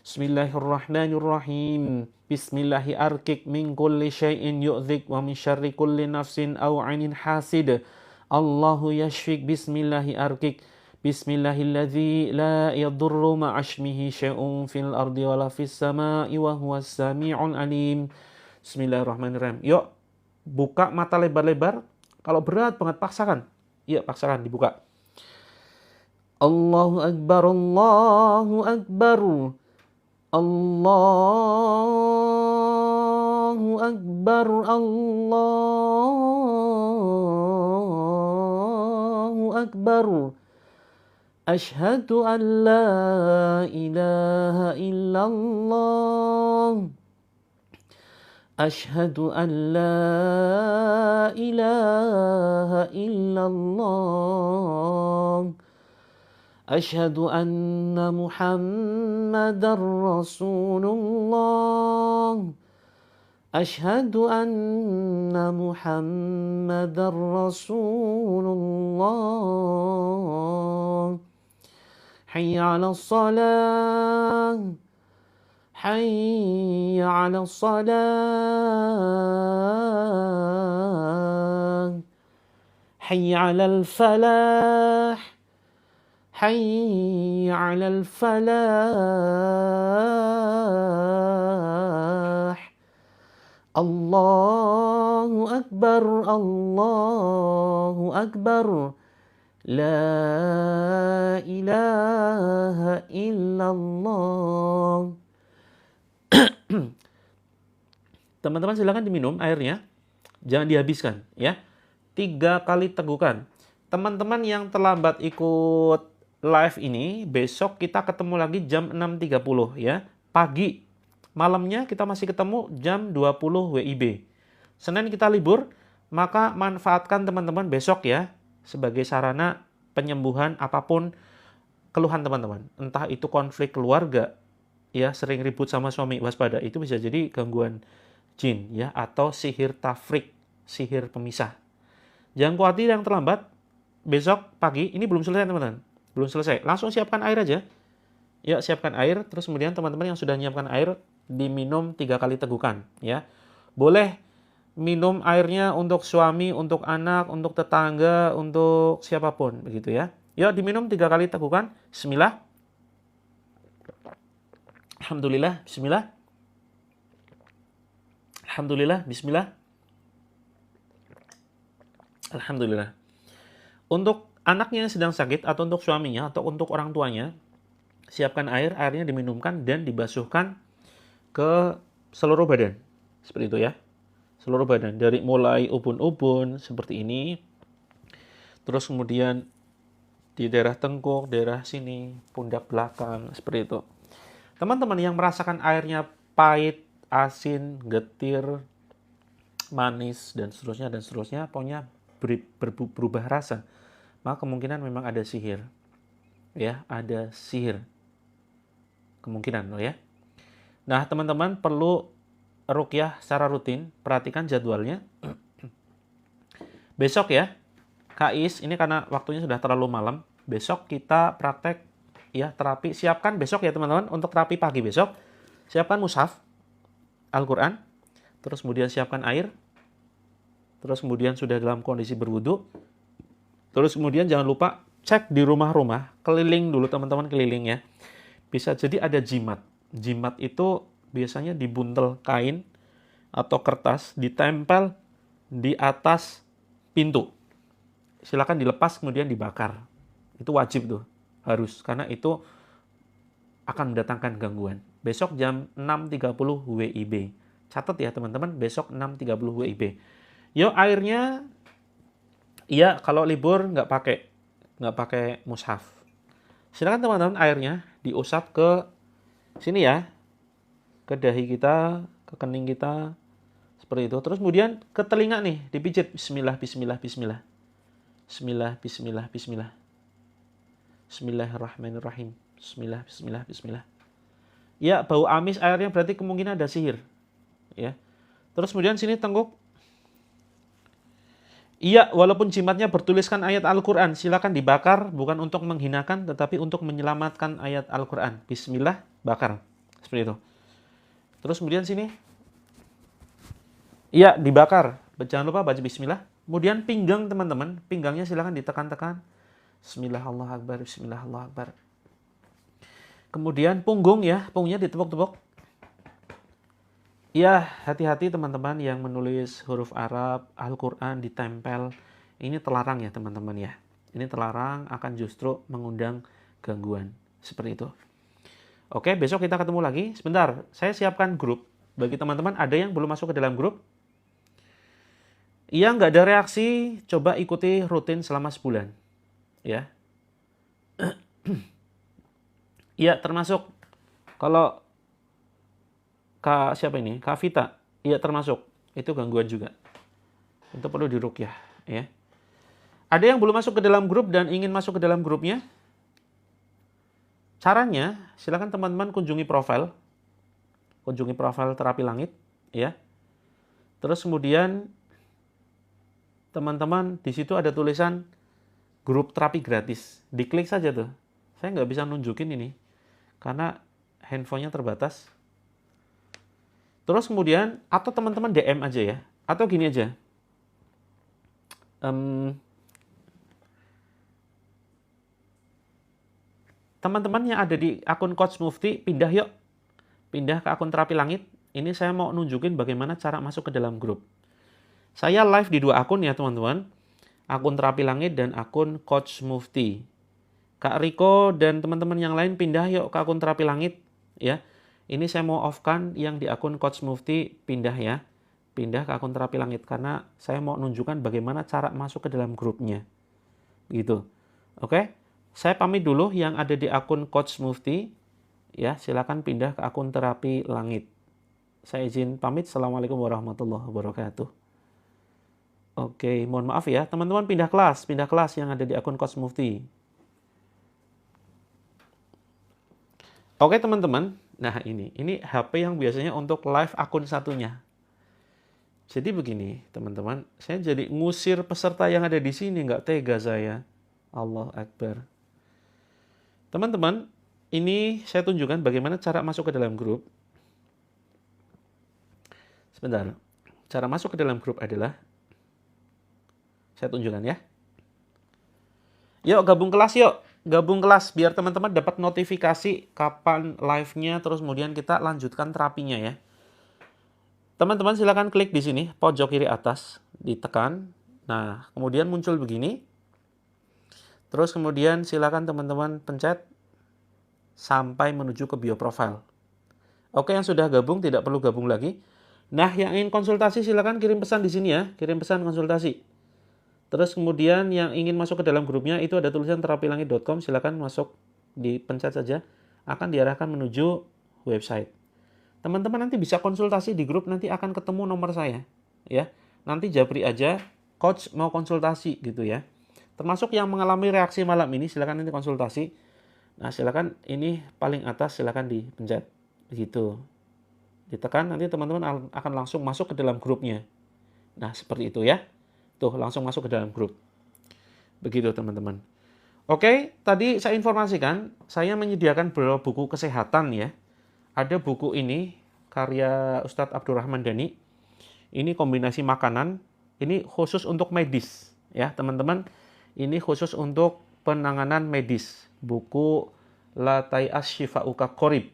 Speaker 1: Bismillahirrahmanirrahim. Bismillahi arkik min kulli syai'in yu'dhik wa min syarri kulli nafsin aw 'ainin hasid. Allahu yashfik. Bismillahi arkik. Bismillahilladzi la yadurru ma'ashmihi syai'un fil ardi wala fis sama'i wa huwas sami'ul alim. Bismillahirrahmanirrahim. Yuk, buka mata lebar-lebar. Kalau berat banget paksakan. Yuk, paksakan dibuka. Allahu akbar, Allahu akbar. Allahu akbar, Allahu akbar. Asyhadu an la ilaha illallah. Asyhadu an la ilaha illallah. Asyhadu anna Muhammadar Rasulullah. Asyhadu anna Muhammadar Rasulullah. Hayya 'alas salah. Hayya 'alas salah. Hayya 'alal falah. Hayya 'alal falah. Allahu akbar, Allahu akbar. La ilaha illallah. Teman-teman silakan diminum airnya. Jangan dihabiskan ya. 3 kali tegukan. Teman-teman yang terlambat ikut live ini, besok kita ketemu lagi jam 6.30 ya. Pagi. Malamnya kita masih ketemu jam 20 WIB. Senin kita libur, maka manfaatkan teman-teman besok ya sebagai sarana penyembuhan apapun keluhan teman-teman. Entah itu konflik keluarga, ya sering ribut sama suami, waspada. Itu bisa jadi gangguan jin ya atau sihir tafrik, sihir pemisah. Jangan khawatir yang terlambat. Besok pagi, ini belum selesai teman-teman. Belum selesai. Langsung siapkan air aja. Ya, siapkan air. Terus kemudian teman-teman yang sudah menyiapkan air, diminum 3 kali tegukan. Ya, boleh minum airnya untuk suami, untuk anak, untuk tetangga, untuk siapapun. Begitu ya. Yuk, diminum 3 kali tegukan. Bismillah. Alhamdulillah. Bismillah. Alhamdulillah. Bismillah. Alhamdulillah. Untuk anaknya yang sedang sakit atau untuk suaminya atau untuk orang tuanya, siapkan air, airnya diminumkan dan dibasuhkan ke seluruh badan. Seperti itu ya. Seluruh badan. Dari mulai ubun-ubun seperti ini. Terus kemudian di daerah tengkuk, daerah sini, pundak belakang, seperti itu. Teman-teman yang merasakan airnya pahit, asin, getir, manis, dan seterusnya, pokoknya berubah rasa, maka kemungkinan memang ada sihir. Ya, ada sihir. Kemungkinan loh ya. Nah, teman-teman perlu ruqyah secara rutin, perhatikan jadwalnya. Besok ya, Kais, ini karena waktunya sudah terlalu malam, besok kita praktek ya terapi. Siapkan besok ya teman-teman, untuk terapi pagi besok, siapkan mushaf, Al-Quran, terus kemudian siapkan air, terus kemudian sudah dalam kondisi berwudu, terus kemudian jangan lupa cek di rumah-rumah, keliling dulu teman-teman, keliling ya. Bisa jadi ada jimat. Jimat itu biasanya dibuntel kain atau kertas, ditempel di atas pintu. Silakan dilepas kemudian dibakar. Itu wajib tuh, harus, karena itu akan mendatangkan gangguan. Besok jam 6.30 WIB. Catat ya teman-teman, besok 6.30 WIB. Yuk, airnya Iya, kalau libur nggak pakai mushaf. Silakan teman-teman airnya diusap ke sini ya, ke dahi kita, ke kening kita, seperti itu. Terus kemudian ke telinga nih, dipijit. Bismillah, bismillah, bismillah. Bismillah, bismillah, bismillah. Bismillahirrahmanirrahim. Bismillah, bismillah, bismillah. Ya, bau amis airnya berarti kemungkinan ada sihir. Ya. Terus kemudian sini tengkuk. Iya, walaupun jimatnya bertuliskan ayat Al-Quran, silakan dibakar, bukan untuk menghinakan, tetapi untuk menyelamatkan ayat Al-Quran. Bismillah, bakar. Seperti itu. Terus kemudian sini. Iya, dibakar. Jangan lupa baca bismillah. Kemudian pinggang teman-teman, pinggangnya silakan ditekan-tekan. Bismillah, Allah Akbar, bismillah, Allah Akbar. Kemudian punggung ya, punggungnya ditepuk-tepuk. Ya, hati-hati teman-teman yang menulis huruf Arab, Al-Quran ditempel. Ini terlarang ya teman-teman ya. Ini terlarang, akan justru mengundang gangguan. Seperti itu. Oke, besok kita ketemu lagi. Sebentar, saya siapkan grup. Bagi teman-teman, ada yang belum masuk ke dalam grup? Iya, nggak ada reaksi, coba ikuti rutin selama sebulan. Ya. Iya, termasuk kalau siapa ini? Kak Vita. Iya termasuk. Itu gangguan juga. Itu perlu diruqyah, ya. Ada yang belum masuk ke dalam grup dan ingin masuk ke dalam grupnya? Caranya, silakan teman-teman kunjungi profil. Kunjungi profil Terapi Langit, ya. Terus kemudian teman-teman di situ ada tulisan grup terapi gratis. Diklik saja tuh. Saya nggak bisa nunjukin ini karena handphonenya terbatas. Terus kemudian, atau teman-teman DM aja ya. Atau gini aja. Teman-teman yang ada di akun Coach Mufti, pindah yuk. Pindah ke akun Terapi Langit. Ini saya mau nunjukin bagaimana cara masuk ke dalam grup. Saya live di 2 akun ya teman-teman. Akun Terapi Langit dan akun Coach Mufti. Kak Riko dan teman-teman yang lain pindah yuk ke akun Terapi Langit. Ya. Ini saya mau off-kan yang di akun Coach Mufti, pindah ya. Pindah ke akun Terapi Langit karena saya mau nunjukkan bagaimana cara masuk ke dalam grupnya. Gitu. Oke? Saya pamit dulu yang ada di akun Coach Mufti. Ya, silakan pindah ke akun Terapi Langit. Saya izin pamit. Assalamualaikum warahmatullahi wabarakatuh. Oke, mohon maaf ya. Teman-teman pindah kelas yang ada di akun Coach Mufti. Oke, teman-teman. Nah, ini HP yang biasanya untuk live akun satunya. Jadi begini, teman-teman, saya jadi ngusir peserta yang ada di sini, nggak tega saya. Allah Akbar. Teman-teman, ini saya tunjukkan bagaimana cara masuk ke dalam grup. Sebentar. Cara masuk ke dalam grup adalah, saya tunjukkan ya. Yuk, gabung kelas yuk. Gabung kelas biar teman-teman dapat notifikasi kapan live-nya, terus kemudian kita lanjutkan terapinya ya. Teman-teman silakan klik di sini pojok kiri atas, ditekan. Nah, kemudian muncul begini. Terus kemudian silakan teman-teman pencet sampai menuju ke bio profile. Oke, yang sudah gabung tidak perlu gabung lagi. Nah, yang ingin konsultasi silakan kirim pesan di sini ya, kirim pesan konsultasi. Terus kemudian yang ingin masuk ke dalam grupnya itu ada tulisan terapilangit.com, silakan masuk, dipencet saja, akan diarahkan menuju website. Teman-teman nanti bisa konsultasi di grup, nanti akan ketemu nomor saya, ya. Nanti japri aja, coach mau konsultasi gitu ya. Termasuk yang mengalami reaksi malam ini, silakan nanti konsultasi. Nah, silakan ini paling atas, silakan dipencet, begitu. Ditekan, nanti teman-teman akan langsung masuk ke dalam grupnya. Nah, seperti itu ya. Tuh, langsung masuk ke dalam grup. Begitu teman-teman. Oke, tadi saya informasikan, saya menyediakan beberapa buku kesehatan ya. Ada buku ini, karya Ustadz Abdurrahman Dhani. Ini kombinasi makanan, ini khusus untuk medis. Ya teman-teman, ini khusus untuk penanganan medis. Buku La Tai'as Shifa'uka Qorib.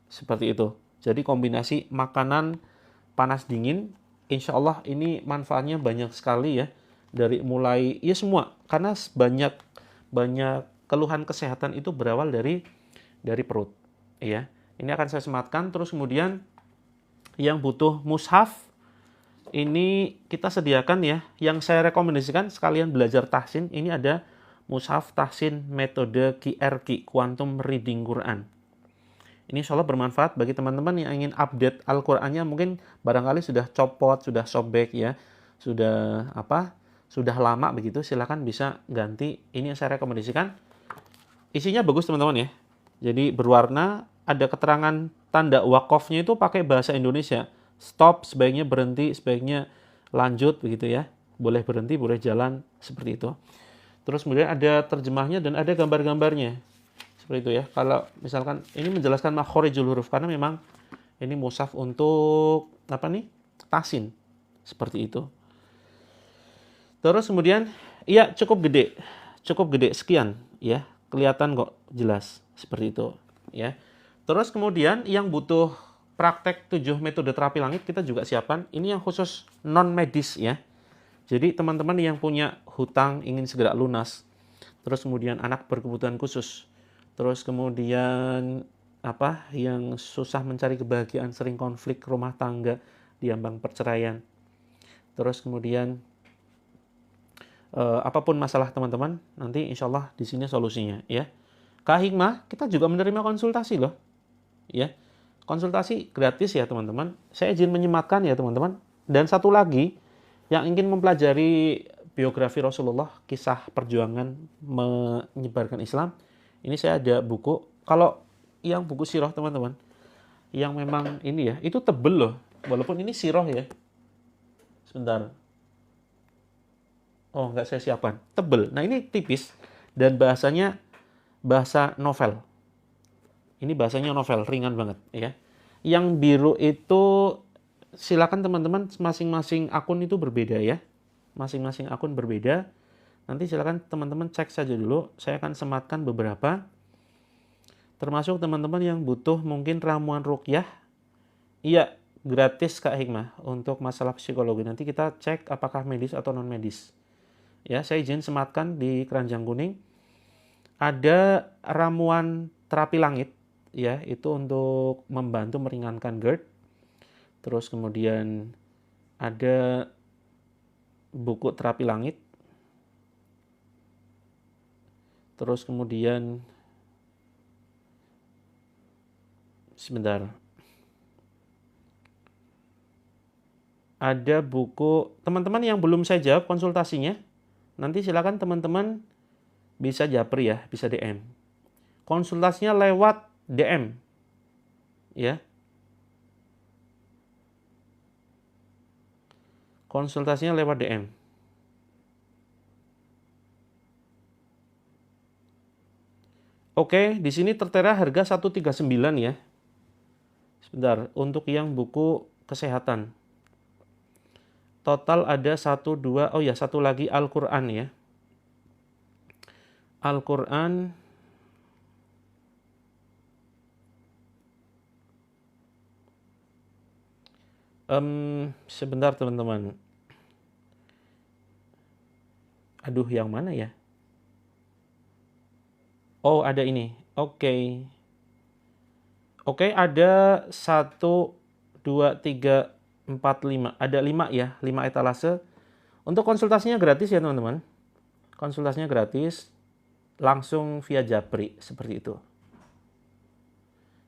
Speaker 1: Seperti itu. Jadi kombinasi makanan panas dingin, insya Allah ini manfaatnya banyak sekali ya, dari mulai ya semua, karena banyak keluhan kesehatan itu berawal dari perut ya. Ini akan saya sematkan. Terus kemudian yang butuh mushaf ini kita sediakan ya. Yang saya rekomendasikan sekalian belajar tahsin, ini ada Mushaf Tahsin metode QRQ, Quantum Reading Quran. Ini insya Allah bermanfaat bagi teman-teman yang ingin update Al-Qur'annya, mungkin barangkali sudah copot, sudah sobek ya, sudah sudah lama begitu, silakan bisa ganti. Ini yang saya rekomendasikan. Isinya bagus teman-teman ya. Jadi berwarna, ada keterangan tanda wakofnya itu pakai bahasa Indonesia. Stop, sebaiknya berhenti, sebaiknya lanjut begitu ya. Boleh berhenti, boleh jalan, seperti itu. Terus kemudian ada terjemahnya dan ada gambar-gambarnya. Seperti itu ya. Kalau misalkan ini menjelaskan makhorijul huruf karena memang ini mushaf untuk tahsin. Seperti itu. Terus kemudian iya cukup gede. Cukup gede sekian ya. Kelihatan kok jelas seperti itu ya. Terus kemudian yang butuh praktek 7 metode terapi langit kita juga siapkan. Ini yang khusus non medis ya. Jadi teman-teman yang punya hutang ingin segera lunas. Terus kemudian anak berkebutuhan khusus. Terus kemudian yang susah mencari kebahagiaan, sering konflik rumah tangga, diambang perceraian. Terus kemudian apapun masalah teman-teman, nanti insya Allah di sini solusinya ya. Kak Hikmah, kita juga menerima konsultasi loh. Ya. Konsultasi gratis ya teman-teman. Saya izin menyematkan ya teman-teman. Dan satu lagi, yang ingin mempelajari biografi Rasulullah, kisah perjuangan menyebarkan Islam, ini saya ada buku. Kalau yang buku sirah teman-teman, yang memang ini ya, itu tebel loh. Walaupun ini sirah ya. Sebentar. Oh, nggak saya siapkan. Tebel. Nah, ini tipis. Dan bahasanya bahasa novel. Ini bahasanya novel, ringan banget ya. Yang biru itu silakan teman-teman, masing-masing akun itu berbeda ya. Masing-masing akun berbeda. Nanti silakan teman-teman cek saja dulu. Saya akan sematkan beberapa. Termasuk teman-teman yang butuh mungkin ramuan ruqyah. Iya, gratis Kak Hikmah untuk masalah psikologi. Nanti kita cek apakah medis atau non medis. Ya, saya izin sematkan di keranjang kuning. Ada ramuan terapi langit ya, itu untuk membantu meringankan GERD. Terus kemudian ada buku terapi langit. Terus kemudian sebentar. Ada buku, teman-teman yang belum saya jawab konsultasinya, nanti silakan teman-teman bisa japri ya, bisa DM. Konsultasinya lewat DM. Ya. Konsultasinya lewat DM. Oke, di sini tertera harga 139 ya. Sebentar, untuk yang buku kesehatan. Total ada 1, 2, oh ya satu lagi Al-Quran ya. Al-Quran sebentar teman-teman. Aduh, yang mana ya? Oh, ada ini. Oke. Oke, ada 1, 2, 3, 4, 5. Ada 5 ya, 5 etalase. Untuk konsultasinya gratis ya teman-teman. Konsultasinya gratis. Langsung via japri, seperti itu.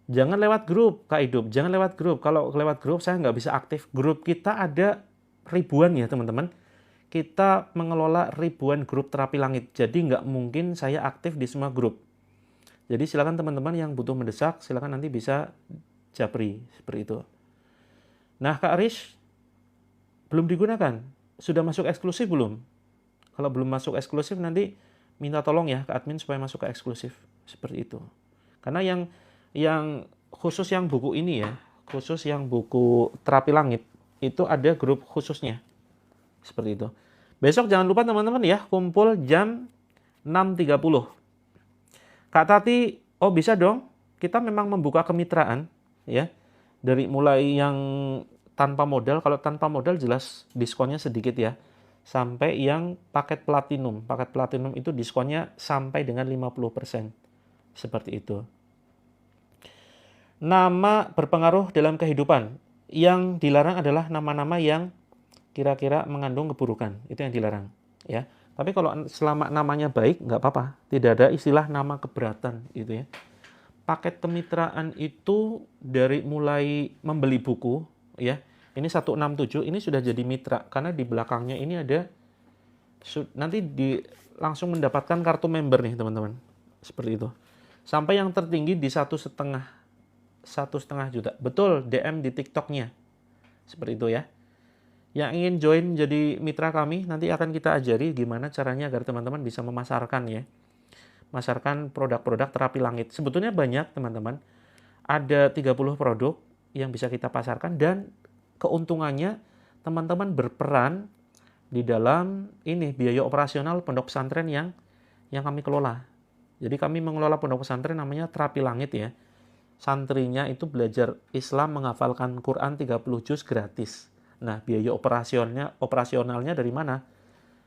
Speaker 1: Jangan lewat grup, Kak Hidup. Jangan lewat grup. Kalau lewat grup saya nggak bisa aktif. Grup kita ada ribuan ya teman-teman. Kita mengelola ribuan grup terapi langit. Jadi nggak mungkin saya aktif di semua grup. Jadi silakan teman-teman yang butuh mendesak, silakan nanti bisa japri, seperti itu. Nah Kak Rish, belum digunakan. Sudah masuk eksklusif belum? Kalau belum masuk eksklusif nanti minta tolong ya ke admin supaya masuk ke eksklusif. Seperti itu. Karena yang khusus yang buku ini ya, khusus yang buku terapi langit, itu ada grup khususnya. Seperti itu. Besok jangan lupa teman-teman ya, kumpul jam 6.30. Kak Tati, oh bisa dong, kita memang membuka kemitraan ya. Dari mulai yang tanpa modal, kalau tanpa modal jelas diskonnya sedikit ya. Sampai yang paket platinum. Paket platinum itu diskonnya sampai dengan 50%. Seperti itu. Nama berpengaruh dalam kehidupan. Yang dilarang adalah nama-nama yang kira-kira mengandung keburukan, itu yang dilarang, ya. Tapi kalau selama namanya baik, nggak apa-apa. Tidak ada istilah nama keberatan, gitu ya. Paket kemitraan itu dari mulai membeli buku, ya. Ini 167, ini sudah jadi mitra karena di belakangnya ini ada nanti langsung mendapatkan kartu member nih teman-teman, seperti itu. Sampai yang tertinggi di 1,5 juta. Betul, DM di TikToknya, seperti itu ya. Yang ingin join jadi mitra kami, nanti akan kita ajari gimana caranya agar teman-teman bisa memasarkan ya. Masarkan produk-produk terapi langit. Sebetulnya banyak teman-teman. Ada 30 produk yang bisa kita pasarkan dan keuntungannya teman-teman berperan di dalam ini biaya operasional pondok pesantren yang kami kelola. Jadi kami mengelola pondok pesantren namanya Terapi Langit ya. Santrinya itu belajar Islam, menghafalkan Quran 30 juz gratis. Nah, biaya operasionalnya dari mana?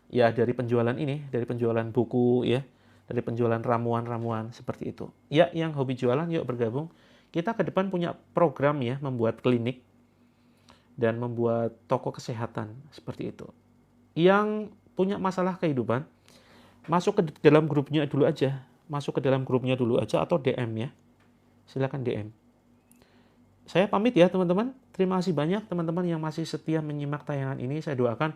Speaker 1: Ya dari penjualan ini, dari penjualan buku ya, dari penjualan ramuan-ramuan seperti itu. Ya, yang hobi jualan yuk bergabung. Kita ke depan punya program ya, membuat klinik dan membuat toko kesehatan seperti itu. Yang punya masalah kehidupan, masuk ke dalam grupnya dulu aja. Masuk ke dalam grupnya dulu aja atau DM ya. Silakan DM. Saya pamit ya teman-teman. Terima kasih banyak teman-teman yang masih setia menyimak tayangan ini. Saya doakan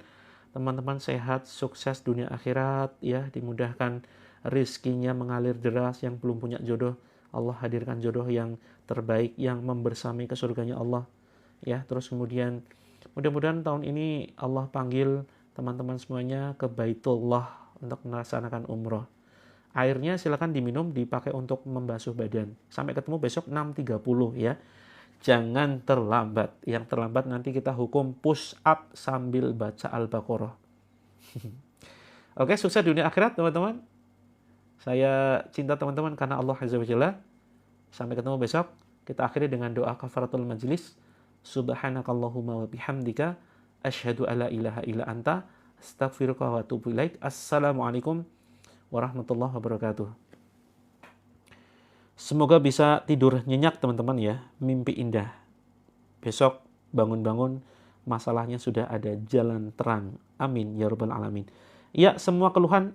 Speaker 1: teman-teman sehat, sukses dunia akhirat ya, dimudahkan rizkinya mengalir deras. Yang belum punya jodoh, Allah hadirkan jodoh yang terbaik yang membersamai ke surganya Allah ya. Terus kemudian mudah-mudahan tahun ini Allah panggil teman-teman semuanya ke Baitullah untuk melaksanakan umroh. Airnya silakan diminum, dipakai untuk membasuh badan. Sampai ketemu besok 6.30 ya. Jangan terlambat. Yang terlambat nanti kita hukum push up sambil baca Al-Baqarah. Oke, sukses dunia akhirat teman-teman. Saya cinta teman-teman karena Allah Azza wa Jalla. Sampai ketemu besok. Kita akhiri dengan doa kafaratul majlis. Subhanakallahumma wa bihamdika asyhadu alla ilaha illa anta astaghfiruka wa atubu ilaik. Assalamualaikum warahmatullahi wabarakatuh. Semoga bisa tidur nyenyak teman-teman ya, mimpi indah. Besok bangun-bangun masalahnya sudah ada jalan terang. Amin ya rabbal alamin. Ya, semua keluhan